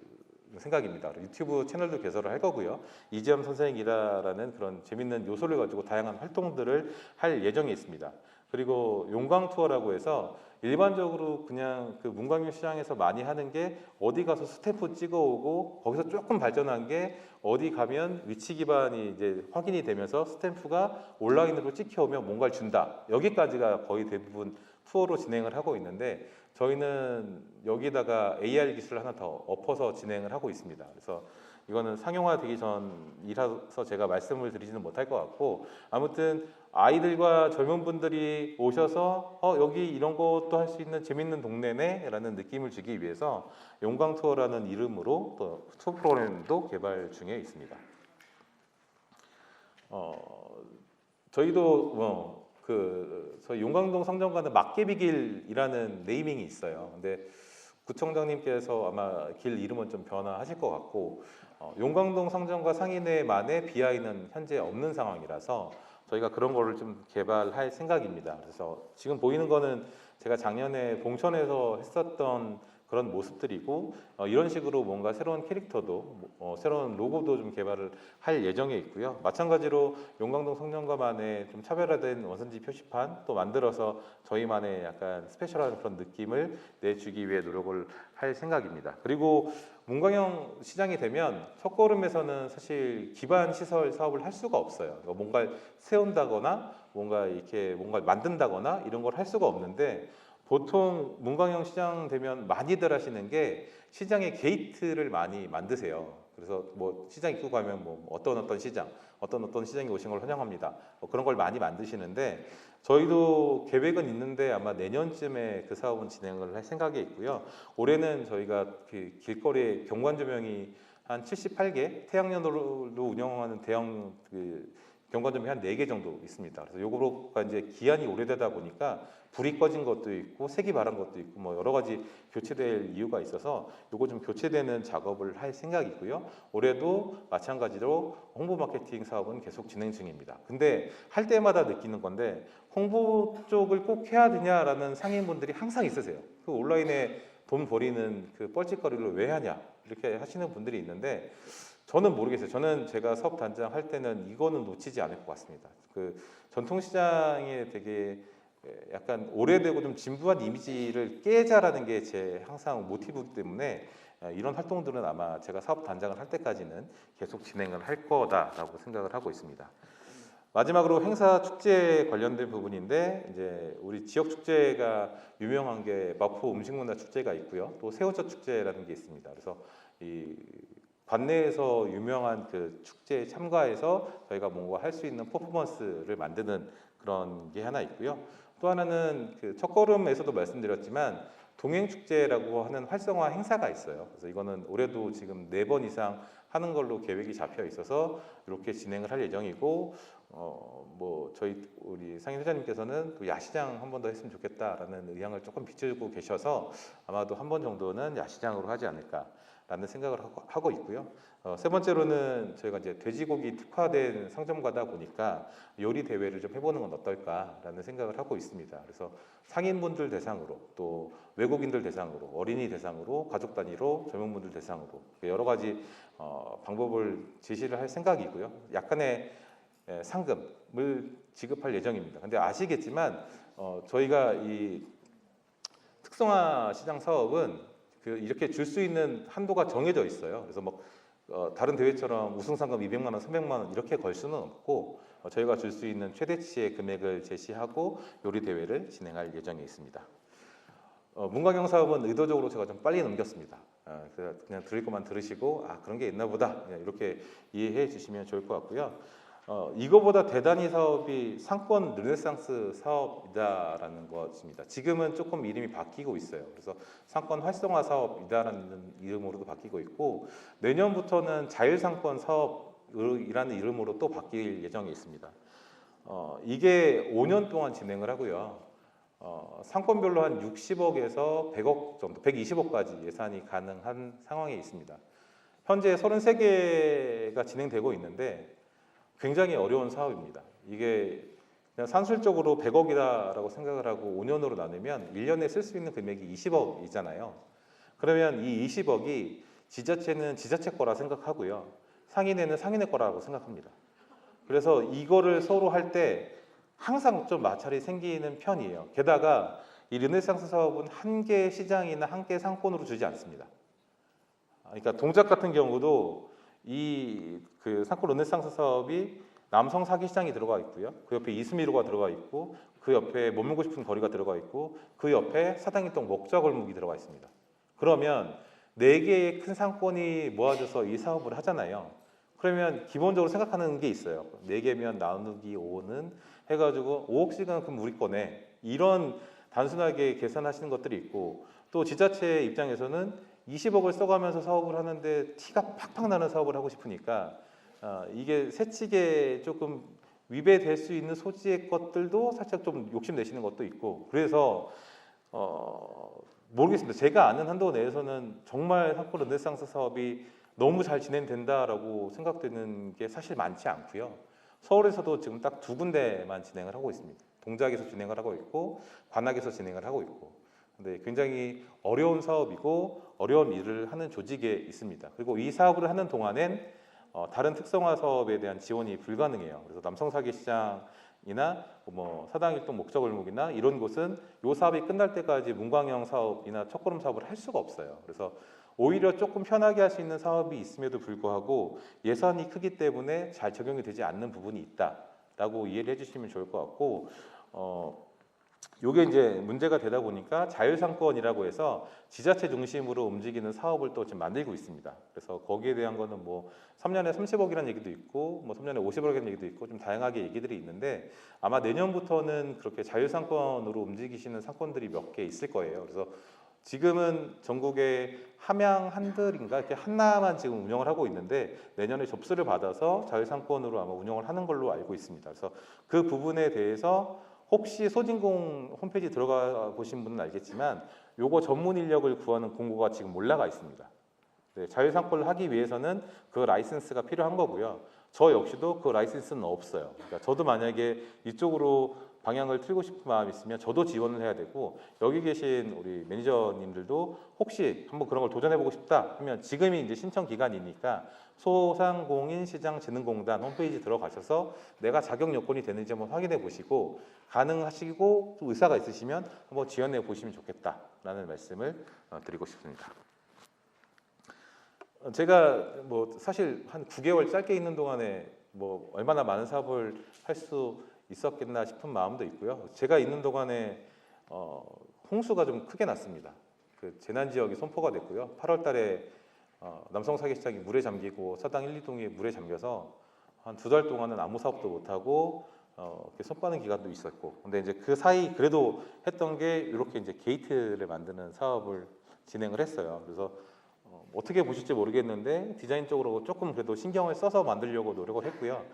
생각입니다. 유튜브 채널도 개설을 할 거고요. 이지암 선생이라는 그런 재밌는 요소를 가지고 다양한 활동들을 할 예정이 있습니다. 그리고 용광 투어라고 해서 일반적으로 그냥 그 문광역 시장에서 많이 하는 게 어디 가서 스탬프 찍어오고 거기서 조금 발전한 게 어디 가면 위치 기반이 이제 확인이 되면서 스탬프가 온라인으로 찍혀오면 뭔가를 준다. 여기까지가 거의 대부분 투어로 진행을 하고 있는데 저희는 여기다가 AR 기술을 하나 더 엎어서 진행을 하고 있습니다. 그래서 이거는 상용화되기 전이라서 제가 말씀을 드리지는 못할 것 같고 아무튼 아이들과 젊은 분들이 오셔서 여기 이런 것도 할 수 있는 재밌는 동네네 라는 느낌을 주기 위해서 용광투어라는 이름으로 또 투어 프로그램도 개발 중에 있습니다. 저희도 저희 용광동 성정가는 막개비길이라는 네이밍이 있어요. 근데 구청장님께서 아마 길 이름은 좀 변화하실 것 같고 용광동 성정가 상인회만의 BI는 현재 없는 상황이라서 저희가 그런 거를 좀 개발할 생각입니다. 그래서 지금 보이는 거는 제가 작년에 봉천에서 했었던 그런 모습들이고 이런 식으로 뭔가 새로운 캐릭터도 새로운 로고도 좀 개발을 할 예정에 있고요. 마찬가지로 용광동 성정가만의 좀 차별화된 원산지 표시판 또 만들어서 저희만의 약간 스페셜한 그런 느낌을 내주기 위해 노력을 할 생각입니다. 그리고 문광영 시장이 되면 첫걸음에서는 사실 기반 시설 사업을 할 수가 없어요. 뭔가를 세운다거나 뭔가 이렇게 뭔가를 만든다거나 이런 걸 할 수가 없는데 보통 문광영 시장 되면 많이들 하시는 게 시장에 게이트를 많이 만드세요. 그래서 뭐 시장 입구 가면 뭐 어떤 시장, 어떤 시장에 오신 걸 환영합니다. 그런 걸 많이 만드시는데 저희도 계획은 있는데 아마 내년쯤에 그 사업은 진행을 할 생각에 있고요. 올해는 저희가 그 길거리에 경관 조명이 한 78개, 태양열로 운영하는 대형 그 경관점이 한 4개 정도 있습니다. 그래서 요거가 이제 기한이 오래되다 보니까 불이 꺼진 것도 있고 색이 바란 것도 있고 뭐 여러 가지 교체될 이유가 있어서 요거 좀 교체되는 작업을 할 생각이고요. 올해도 마찬가지로 홍보 마케팅 사업은 계속 진행 중입니다. 근데 할 때마다 느끼는 건데 홍보 쪽을 꼭 해야 되냐라는 상인분들이 항상 있으세요. 그 온라인에 돈 버리는 그 뻘짓거리를 왜 하냐 이렇게 하시는 분들이 있는데 저는 모르겠어요. 저는 제가 사업 단장 할 때는 이거는 놓치지 않을 것 같습니다. 그 전통시장에 되게 약간 오래되고 좀 진부한 이미지를 깨자라는 게 제 항상 모티브이기 때문에 이런 활동들은 아마 제가 사업 단장을 할 때까지는 계속 진행을 할 거다라고 생각을 하고 있습니다. 마지막으로 행사 축제 관련된 부분인데 이제 우리 지역 축제가 유명한 게 마포 음식문화 축제가 있고요. 또 새우젓 축제라는 게 있습니다. 그래서 이 관내에서 유명한 그 축제에 참가해서 저희가 뭔가 할 수 있는 퍼포먼스를 만드는 그런 게 하나 있고요. 또 하나는 그 첫걸음에서도 말씀드렸지만 동행축제라고 하는 활성화 행사가 있어요. 그래서 이거는 올해도 지금 4번 이상 하는 걸로 계획이 잡혀 있어서 이렇게 진행을 할 예정이고 뭐 저희 우리 상임 회장님께서는 또 야시장 한 번 더 했으면 좋겠다라는 의향을 조금 비춰주고 계셔서 아마도 한 번 정도는 야시장으로 하지 않을까라는 생각을 하고 있고요. 세 번째로는 저희가 이제 돼지고기 특화된 상점가다 보니까 요리 대회를 좀 해보는 건 어떨까라는 생각을 하고 있습니다. 그래서 상인분들 대상으로 또 외국인들 대상으로 어린이 대상으로 가족 단위로 젊은분들 대상으로 여러 가지 방법을 제시를 할 생각이고요. 약간의 상금을 지급할 예정입니다. 근데 아시겠지만 저희가 이 특성화 시장 사업은 이렇게 줄 수 있는 한도가 정해져 있어요. 그래서 뭐 다른 대회처럼 우승 상금 200만 원, 300만 원 이렇게 걸 수는 없고 저희가 줄 수 있는 최대치의 금액을 제시하고 요리 대회를 진행할 예정에 있습니다. 문광영 사업은 의도적으로 제가 좀 빨리 넘겼습니다. 그냥 들을 것만 들으시고 그런 게 있나 보다 이렇게 이해해 주시면 좋을 것 같고요. 이거보다 대단히 사업이 상권 르네상스 사업이다라는 것입니다. 지금은 조금 이름이 바뀌고 있어요. 그래서 상권 활성화 사업이다라는 이름으로도 바뀌고 있고 내년부터는 자율상권 사업이라는 이름으로 또 바뀔 예정이 있습니다. 이게 5년 동안 진행을 하고요. 상권별로 한 60억에서 100억 정도, 120억까지 예산이 가능한 상황에 있습니다. 현재 33개가 진행되고 있는데 굉장히 어려운 사업입니다. 이게 그냥 산술적으로 100억이라고 생각을 하고 5년으로 나누면 1년에 쓸 수 있는 금액이 20억이잖아요. 그러면 이 20억이 지자체는 지자체 거라 생각하고요. 상인회는 상인회 거라고 생각합니다. 그래서 이거를 서로 할 때 항상 좀 마찰이 생기는 편이에요. 게다가 이 르네상스 사업은 한 개의 시장이나 한 개의 상권으로 주지 않습니다. 그러니까 동작 같은 경우도 그 상권 르네상스 사업이 남성 사기 시장이 들어가 있고요. 그 옆에 이스미루가 들어가 있고 그 옆에 머물고 싶은 거리가 들어가 있고 그 옆에 사당일동 먹자골목이 들어가 있습니다. 그러면 4개의 큰 상권이 모아져서 이 사업을 하잖아요. 그러면 기본적으로 생각하는 게 있어요. 4개면 나누기 5는 해가지고 5억씩은 그럼 우리 거네. 이런 단순하게 계산하시는 것들이 있고 또 지자체 입장에서는 20억을 써가면서 사업을 하는데 티가 팍팍 나는 사업을 하고 싶으니까 이게 세칙에 조금 위배될 수 있는 소지의 것들도 살짝 좀 욕심내시는 것도 있고 그래서 모르겠습니다. 제가 아는 한도 내에서는 정말 상권 르네상스 사업이 너무 잘 진행된다라고 생각되는 게 사실 많지 않고요. 서울에서도 지금 딱 2군데만 진행을 하고 있습니다. 동작에서 진행을 하고 있고 관악에서 진행을 하고 있고 근데 굉장히 어려운 사업이고 어려운 일을 하는 조직에 있습니다. 그리고 이 사업을 하는 동안엔 다른 특성화 사업에 대한 지원이 불가능해요. 그래서 남성사기 시장이나 뭐 사당일동 목자골목이나 이런 곳은 이 사업이 끝날 때까지 문광영 사업이나 첫걸음 사업을 할 수가 없어요. 그래서 오히려 조금 편하게 할 수 있는 사업이 있음에도 불구하고 예산이 크기 때문에 잘 적용이 되지 않는 부분이 있다라고 이해를 해주시면 좋을 것 같고 요게 이제 문제가 되다 보니까 자율상권이라고 해서 지자체 중심으로 움직이는 사업을 또 지금 만들고 있습니다. 그래서 거기에 대한 거는 뭐 3년에 30억이라는 얘기도 있고 뭐 3년에 50억이라는 얘기도 있고 좀 다양하게 얘기들이 있는데 아마 내년부터는 그렇게 자율상권으로 움직이시는 상권들이 몇 개 있을 거예요. 그래서 지금은 전국에 함양 한들인가 이렇게 하나만 지금 운영을 하고 있는데 내년에 접수를 받아서 자율상권으로 아마 운영을 하는 걸로 알고 있습니다. 그래서 그 부분에 대해서 혹시 소진공 홈페이지 들어가 보신 분은 알겠지만 요거 전문 인력을 구하는 공고가 지금 올라가 있습니다. 네, 자율상권을 하기 위해서는 그 라이센스가 필요한 거고요. 저 역시도 그 라이센스는 없어요. 그러니까 저도 만약에 이쪽으로 방향을 틀고 싶은 마음이 있으면 저도 지원을 해야 되고, 여기 계신 우리 매니저님들도 혹시 한번 그런 걸 도전해보고 싶다 하면 지금이 이제 신청 기간이니까 소상공인시장진흥공단 홈페이지 들어가셔서 내가 자격 요건이 되는지 한번 확인해 보시고, 가능하시고 또 의사가 있으시면 한번 지원해 보시면 좋겠다라는 말씀을 드리고 싶습니다. 제가 뭐 사실 한 9개월 짧게 있는 동안에 뭐 얼마나 많은 사업을 할 수 있었겠나 싶은 마음도 있고요. 제가 있는 동안에 홍수가 좀 크게 났습니다. 그 재난 지역이 선포가 됐고요. 8월 달에 남성 사계시장이 물에 잠기고 서당 1, 2동이 물에 잠겨서 한 2달 동안은 아무 사업도 못 하고 이렇게 손빠는 기간도 있었고, 근데 이제 그 사이 그래도 했던 게 이렇게 이제 게이트를 만드는 사업을 진행을 했어요. 그래서 어떻게 보실지 모르겠는데 디자인적으로 조금 그래도 신경을 써서 만들려고 노력을 했고요.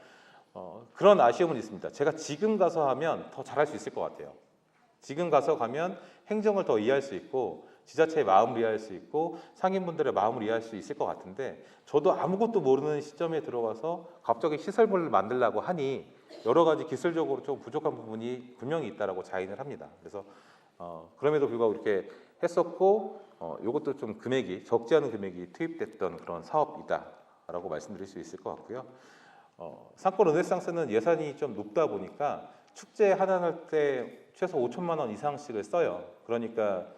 그런 아쉬움은 있습니다. 제가 지금 가서 하면 더 잘할 수 있을 것 같아요. 지금 가서 가면 행정을 더 이해할 수 있고 지자체의 마음을 이해할 수 있고 상인분들의 마음을 이해할 수 있을 것 같은데, 저도 아무것도 모르는 시점에 들어가서 갑자기 시설물을 만들려고 하니 여러 가지 기술적으로 좀 부족한 부분이 분명히 있다라고 자인을 합니다. 그래서 그럼에도 불구하고 이렇게 했었고, 이것도 좀 금액이 적지 않은 금액이 투입됐던 그런 사업이다라고 말씀드릴 수 있을 것 같고요. 상권 르네상스는 예산이 좀 높다 보니까 축제 하나 할 때 최소 5천만 원 이상씩을 써요. 그러니까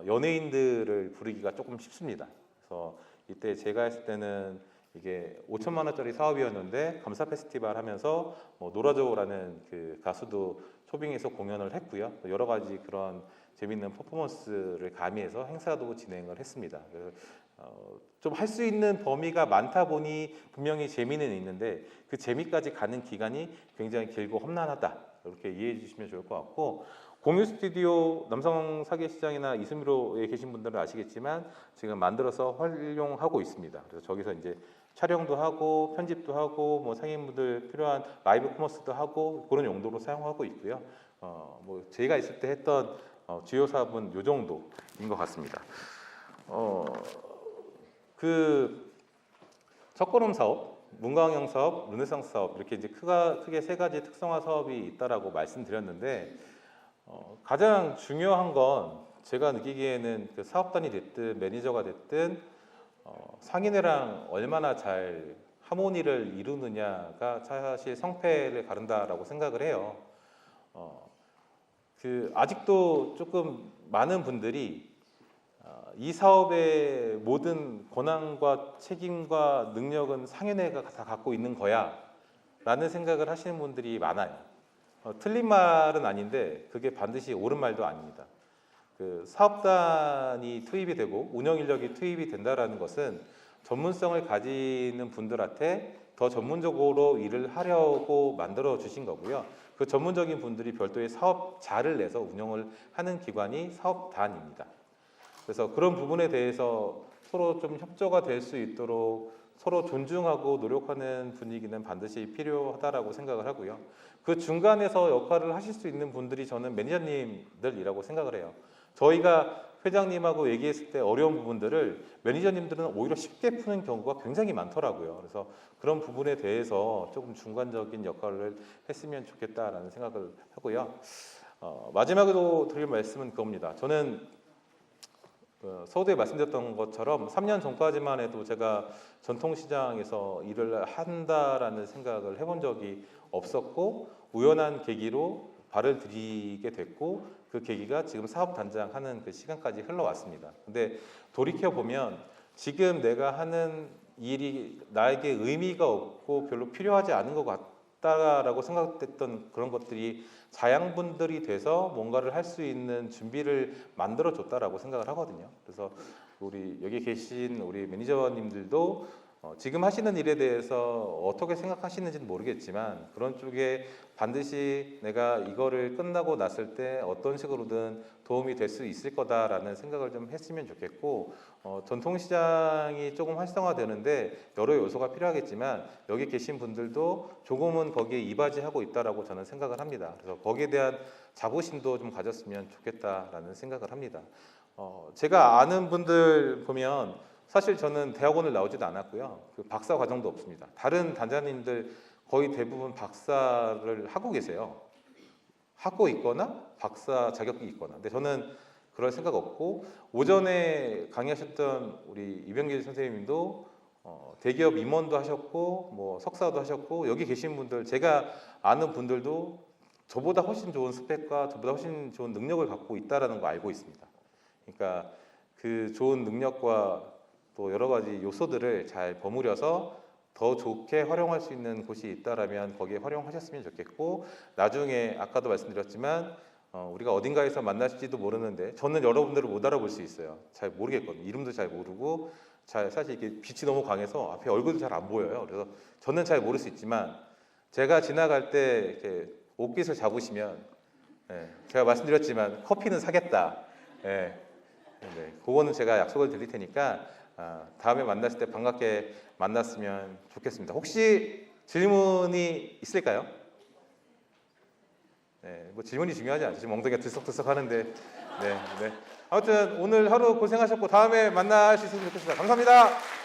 연예인들을 부르기가 조금 쉽습니다. 그래서 이때 제가 했을 때는 이게 5천만 원짜리 사업이었는데 감사 페스티벌 하면서 뭐 노라조라는 그 가수도 초빙해서 공연을 했고요. 여러 가지 그런 재밌는 퍼포먼스를 가미해서 행사도 진행을 했습니다. 좀 할 수 있는 범위가 많다 보니 분명히 재미는 있는데 그 재미까지 가는 기간이 굉장히 길고 험난하다, 이렇게 이해해 주시면 좋을 것 같고, 공유 스튜디오 남성 사계시장이나 이수미로에 계신 분들은 아시겠지만 지금 만들어서 활용하고 있습니다. 그래서 저기서 이제 촬영도 하고 편집도 하고 뭐 상인분들 필요한 라이브 커머스도 하고 그런 용도로 사용하고 있고요. 뭐 저희가 있을 때 했던 주요 사업은 이 정도인 것 같습니다. 그 첫걸음 사업, 문광형 사업, 르네상스 사업, 이렇게 이제 크게 세 가지 특성화 사업이 있다라고 말씀드렸는데, 가장 중요한 건 제가 느끼기에는 그 사업단이 됐든 매니저가 됐든 상인회랑 얼마나 잘 하모니를 이루느냐가 사실 성패를 가른다라고 생각을 해요. 아직도 조금 많은 분들이 이 사업의 모든 권한과 책임과 능력은 상인회가 다 갖고 있는 거야 라는 생각을 하시는 분들이 많아요. 틀린 말은 아닌데 그게 반드시 옳은 말도 아닙니다. 그 사업단이 투입이 되고 운영 인력이 투입이 된다라는 것은 전문성을 가지는 분들한테 더 전문적으로 일을 하려고 만들어 주신 거고요. 그 전문적인 분들이 별도의 사업자를 내서 운영을 하는 기관이 사업단입니다. 그래서 그런 부분에 대해서 서로 좀 협조가 될 수 있도록 서로 존중하고 노력하는 분위기는 반드시 필요하다라고 생각을 하고요. 그 중간에서 역할을 하실 수 있는 분들이 저는 매니저님들이라고 생각을 해요. 저희가 회장님하고 얘기했을 때 어려운 부분들을 매니저님들은 오히려 쉽게 푸는 경우가 굉장히 많더라고요. 그래서 그런 부분에 대해서 조금 중간적인 역할을 했으면 좋겠다라는 생각을 하고요. 마지막으로 드릴 말씀은 그겁니다. 저는 서두에 말씀드렸던 것처럼 3년 전까지만 해도 제가 전통시장에서 일을 한다라는 생각을 해본 적이 없었고, 우연한 계기로 발을 들이게 됐고, 그 계기가 지금 사업단장 하는 그 시간까지 흘러왔습니다. 근데 돌이켜보면 지금 내가 하는 일이 나에게 의미가 없고 별로 필요하지 않은 것 같다라고 생각됐던 그런 것들이 자양분들이 돼서 뭔가를 할 수 있는 준비를 만들어 줬다라고 생각을 하거든요. 그래서 우리 여기 계신 우리 매니저님들도 지금 하시는 일에 대해서 어떻게 생각하시는지는 모르겠지만 그런 쪽에 반드시 내가 이거를 끝나고 났을 때 어떤 식으로든 도움이 될 수 있을 거다라는 생각을 좀 했으면 좋겠고, 전통시장이 조금 활성화되는데 여러 요소가 필요하겠지만 여기 계신 분들도 조금은 거기에 이바지하고 있다라고 저는 생각을 합니다. 그래서 거기에 대한 자부심도 좀 가졌으면 좋겠다라는 생각을 합니다. 제가 아는 분들 보면 사실 저는 대학원을 나오지도 않았고요. 그 박사 과정도 없습니다. 다른 단장님들 거의 대부분 박사를 하고 계세요. 하고 있거나 박사 자격이 있거나. 근데 저는 그럴 생각 없고, 오전에 강의하셨던 우리 이병길 선생님도 대기업 임원도 하셨고 뭐 석사도 하셨고, 여기 계신 분들, 제가 아는 분들도 저보다 훨씬 좋은 스펙과 저보다 훨씬 좋은 능력을 갖고 있다라는 거 알고 있습니다. 그러니까 그 좋은 능력과 또 여러 가지 요소들을 잘 버무려서 더 좋게 활용할 수 있는 곳이 있다라면 거기에 활용하셨으면 좋겠고, 나중에 아까도 말씀드렸지만 우리가 어딘가에서 만나실지도 모르는데, 저는 여러분들을 못 알아볼 수 있어요. 잘 모르겠거든요. 이름도 잘 모르고, 사실 이렇게 빛이 너무 강해서 앞에 얼굴도 잘 안 보여요. 그래서 저는 잘 모를 수 있지만, 제가 지나갈 때 이렇게 옷깃을 잡으시면, 제가 말씀드렸지만 커피는 사겠다. 그거는 제가 약속을 드릴 테니까 다음에 만났을 때 반갑게 만났으면 좋겠습니다. 혹시 질문이 있을까요? 뭐 질문이 중요하지 않죠. 지금 엉덩이가 들썩들썩 하는데. 아무튼 오늘 하루 고생하셨고 다음에 만날 수 있으면 좋겠습니다. 감사합니다.